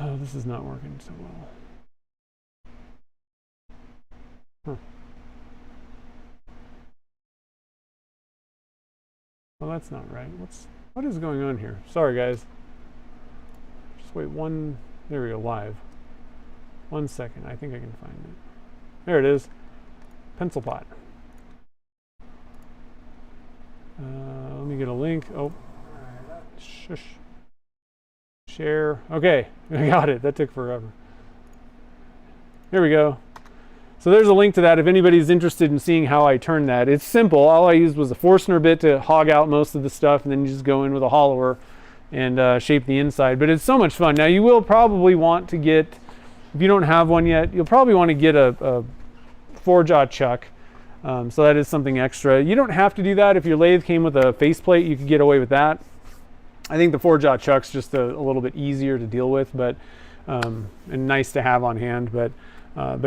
Oh, this is not working so well. Huh. Well, that's not right. What is going on here? Sorry guys. Just wait one. There we go, live. 1 second, I think I can find it. There it is. Pencil pot. Let me get a link. Oh, shush. Share. Okay, I got it. That took forever. Here we go. So there's a link to that if anybody's interested in seeing how I turn that. It's simple. All I used was a Forstner bit to hog out most of the stuff, and then you just go in with a hollower and shape the inside. But it's so much fun. Now you will probably want to get, if you don't have one yet, you'll probably want to get a 4-jaw chuck. So that is something extra. You don't have to do that. If your lathe came with a faceplate, you could get away with that. I think the 4-jaw chuck's just a little bit easier to deal with, but and nice to have on hand. But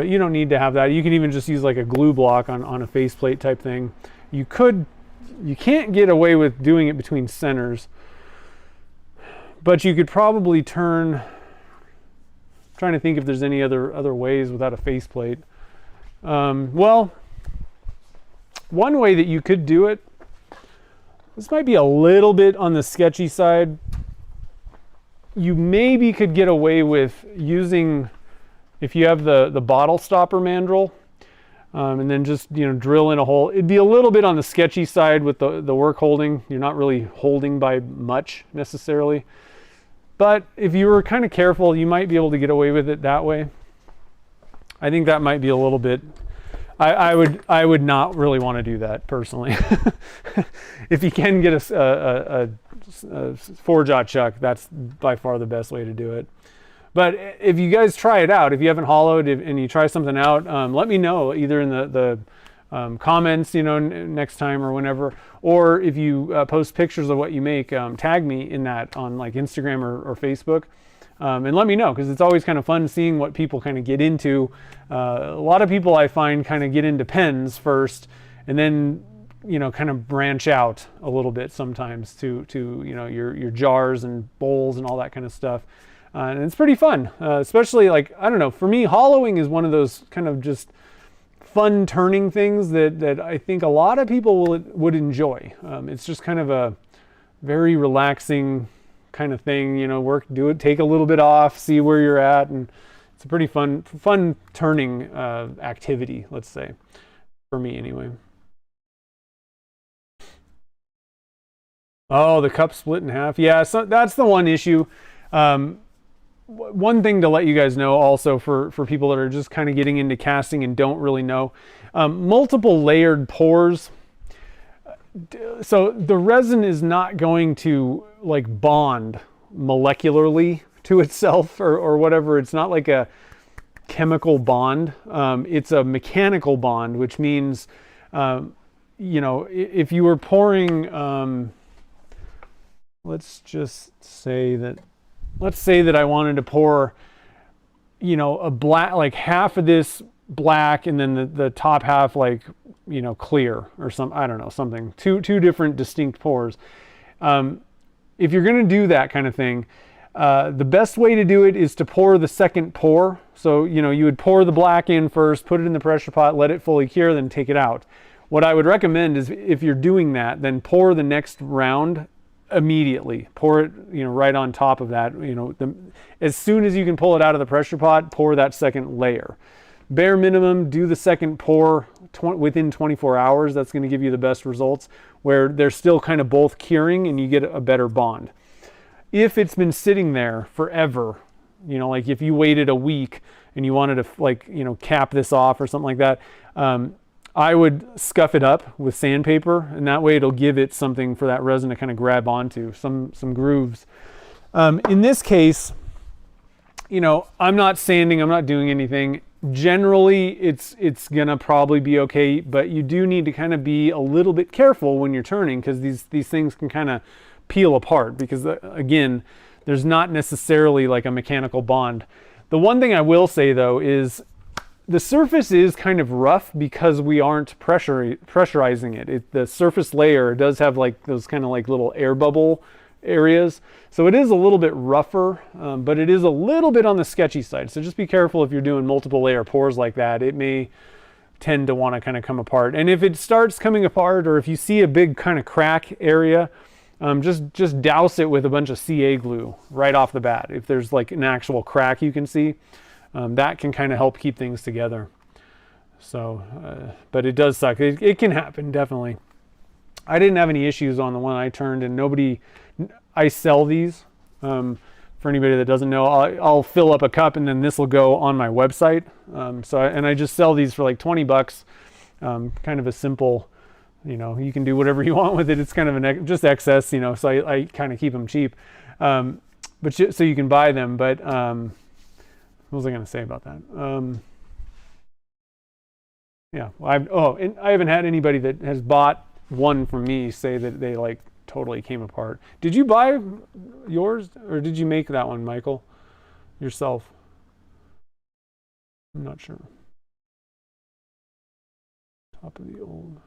you don't need to have that. You can even just use like a glue block on a faceplate type thing. You can't get away with doing it between centers, but you could probably turn. I'm trying to think if there's any other ways without a faceplate. Well, one way that you could do it, this might be a little bit on the sketchy side. You maybe could get away with using, if you have the bottle stopper mandrel, and then just drill in a hole. It'd be a little bit on the sketchy side with the work holding. You're not really holding by much necessarily. But if you were kind of careful, you might be able to get away with it that way. I think that might be a little bit, I would not really want to do that personally. If you can get a 4-jaw chuck, that's by far the best way to do it. But if you guys try it out, if you haven't hollowed and you try something out, let me know either in the comments, next time or whenever, or if you post pictures of what you make, tag me in that on like Instagram or Facebook, and let me know, because it's always kind of fun seeing what people kind of get into. A lot of people I find kind of get into pens first, and then kind of branch out a little bit sometimes to your jars and bowls and all that kind of stuff. And it's pretty fun, especially like, I don't know, for me, hollowing is one of those kind of just fun turning things that I think a lot of people would enjoy. It's just kind of a very relaxing kind of thing, do it, take a little bit off, see where you're at, and it's a pretty fun turning activity, let's say, for me anyway. Oh, the cup split in half. Yeah, so that's the one issue. One thing to let you guys know also for people that are just kind of getting into casting and don't really know, multiple layered pours. So the resin is not going to like bond molecularly to itself or whatever. It's not like a chemical bond. It's a mechanical bond, which means, if you were pouring, let's say that I wanted to pour, a black, like half of this black and then the top half like, clear or I don't know, something, two different distinct pours. If you're going to do that kind of thing, the best way to do it is to pour the second pour. So, you would pour the black in first, put it in the pressure pot, let it fully cure, then take it out. What I would recommend is if you're doing that, then pour the next round immediately. Pour it, right on top of that. As soon as you can pull it out of the pressure pot, pour that second layer. Bare minimum, do the second pour within 24 hours. That's going to give you the best results, where they're still kind of both curing and you get a better bond. If it's been sitting there forever, like if you waited a week and you wanted to cap this off or something like that, I would scuff it up with sandpaper, and that way it'll give it something for that resin to kind of grab onto, some grooves. In this case, I'm not sanding, I'm not doing anything. Generally, it's gonna probably be okay, but you do need to kind of be a little bit careful when you're turning, because these things can kind of peel apart, because again, there's not necessarily like a mechanical bond. The one thing I will say though is the surface is kind of rough because we aren't pressurizing it. The surface layer does have like those kind of like little air bubble areas. So it is a little bit rougher, but it is a little bit on the sketchy side. So just be careful if you're doing multiple layer pours like that. It may tend to want to kind of come apart. And if it starts coming apart, or if you see a big kind of crack area, just douse it with a bunch of CA glue right off the bat. If there's like an actual crack you can see, that can kind of help keep things together. So, but it does suck. It can happen, definitely. I didn't have any issues on the one I turned, and I sell these. For anybody that doesn't know, I'll fill up a cup and then this will go on my website. I just sell these for like 20 bucks. Kind of a simple, you can do whatever you want with it. It's kind of just excess, so I kind of keep them cheap. So you can buy them, but, what was I going to say about that? Yeah. Well, and I haven't had anybody that has bought one from me say that they like totally came apart. Did you buy yours or did you make that one, Michael, yourself? I'm not sure. Top of the old.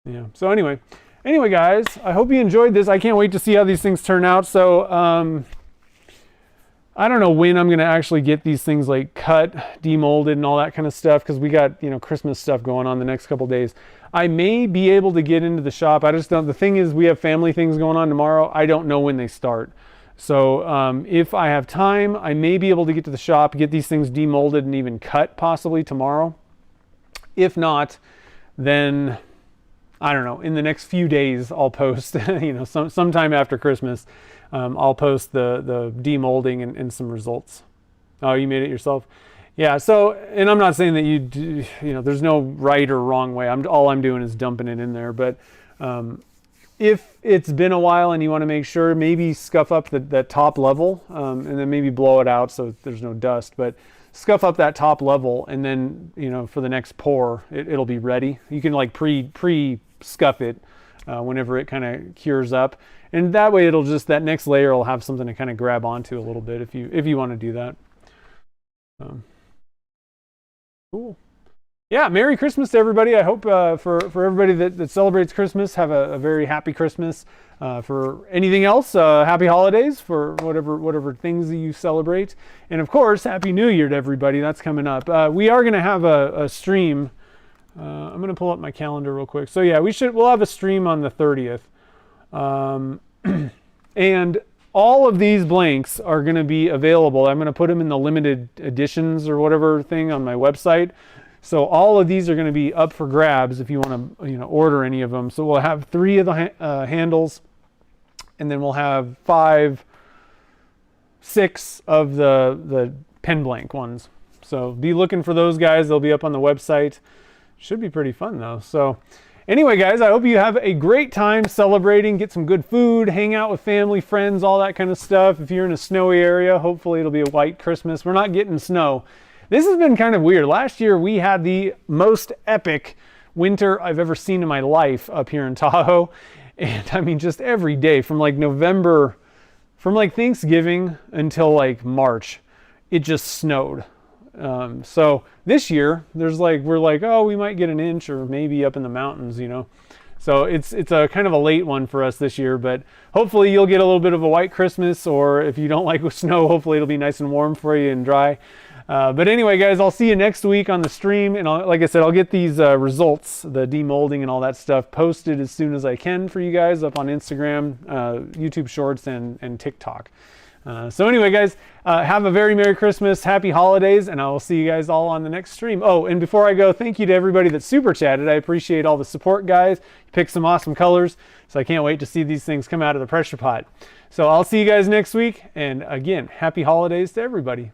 Yeah. So anyway, guys, I hope you enjoyed this. I can't wait to see how these things turn out. So I don't know when I'm going to actually get these things like cut, demolded and all that kind of stuff, because we got, Christmas stuff going on the next couple days. I may be able to get into the shop. I just don't. The thing is, we have family things going on tomorrow. I don't know when they start. So if I have time, I may be able to get to the shop, get these things demolded and even cut possibly tomorrow. If not, then I don't know. In the next few days, I'll post, sometime after Christmas, I'll post the demolding and some results. Oh, you made it yourself? Yeah. So, and I'm not saying that there's no right or wrong way. All I'm doing is dumping it in there. But if it's been a while and you want to make sure, maybe scuff up that top level and then maybe blow it out so there's no dust. But scuff up that top level and then, for the next pour, it'll be ready. You can like pre-scuff it whenever it kind of cures up. And that way that next layer will have something to kind of grab onto a little bit if you want to do that. Cool. Yeah, Merry Christmas to everybody. I hope for everybody that celebrates Christmas, have a very happy Christmas. For anything else, happy holidays for whatever things that you celebrate. And of course, Happy New Year to everybody. That's coming up. We are going to have a stream. I'm going to pull up my calendar real quick. So yeah, we'll have a stream on the 30th. And all of these blanks are going to be available. I'm going to put them in the limited editions or whatever thing on my website. So all of these are going to be up for grabs if you want to, order any of them. So we'll have 3 of the handles, and then we'll have 5, 6 of the pen blank ones. So be looking for those guys. They'll be up on the website. Should be pretty fun though. So anyway, guys, I hope you have a great time celebrating, get some good food, hang out with family, friends, all that kind of stuff. If you're in a snowy area, hopefully it'll be a white Christmas. We're not getting snow. This has been kind of weird. Last year we had the most epic winter I've ever seen in my life up here in Tahoe. And I mean, just every day from like November, from like Thanksgiving until like March, it just snowed. So this year we're like, oh, we might get an inch or maybe up in the mountains, So it's a kind of a late one for us this year, but hopefully you'll get a little bit of a white Christmas, or if you don't like snow, hopefully it'll be nice and warm for you and dry. But anyway, guys, I'll see you next week on the stream. And like I said, I'll get these results, the demolding and all that stuff, posted as soon as I can for you guys up on Instagram, YouTube Shorts, and TikTok. So anyway, guys, have a very Merry Christmas, Happy Holidays, and I will see you guys all on the next stream. Oh, and before I go, thank you to everybody that super chatted. I appreciate all the support, guys. You picked some awesome colors, so I can't wait to see these things come out of the pressure pot. So I'll see you guys next week, and again, Happy Holidays to everybody.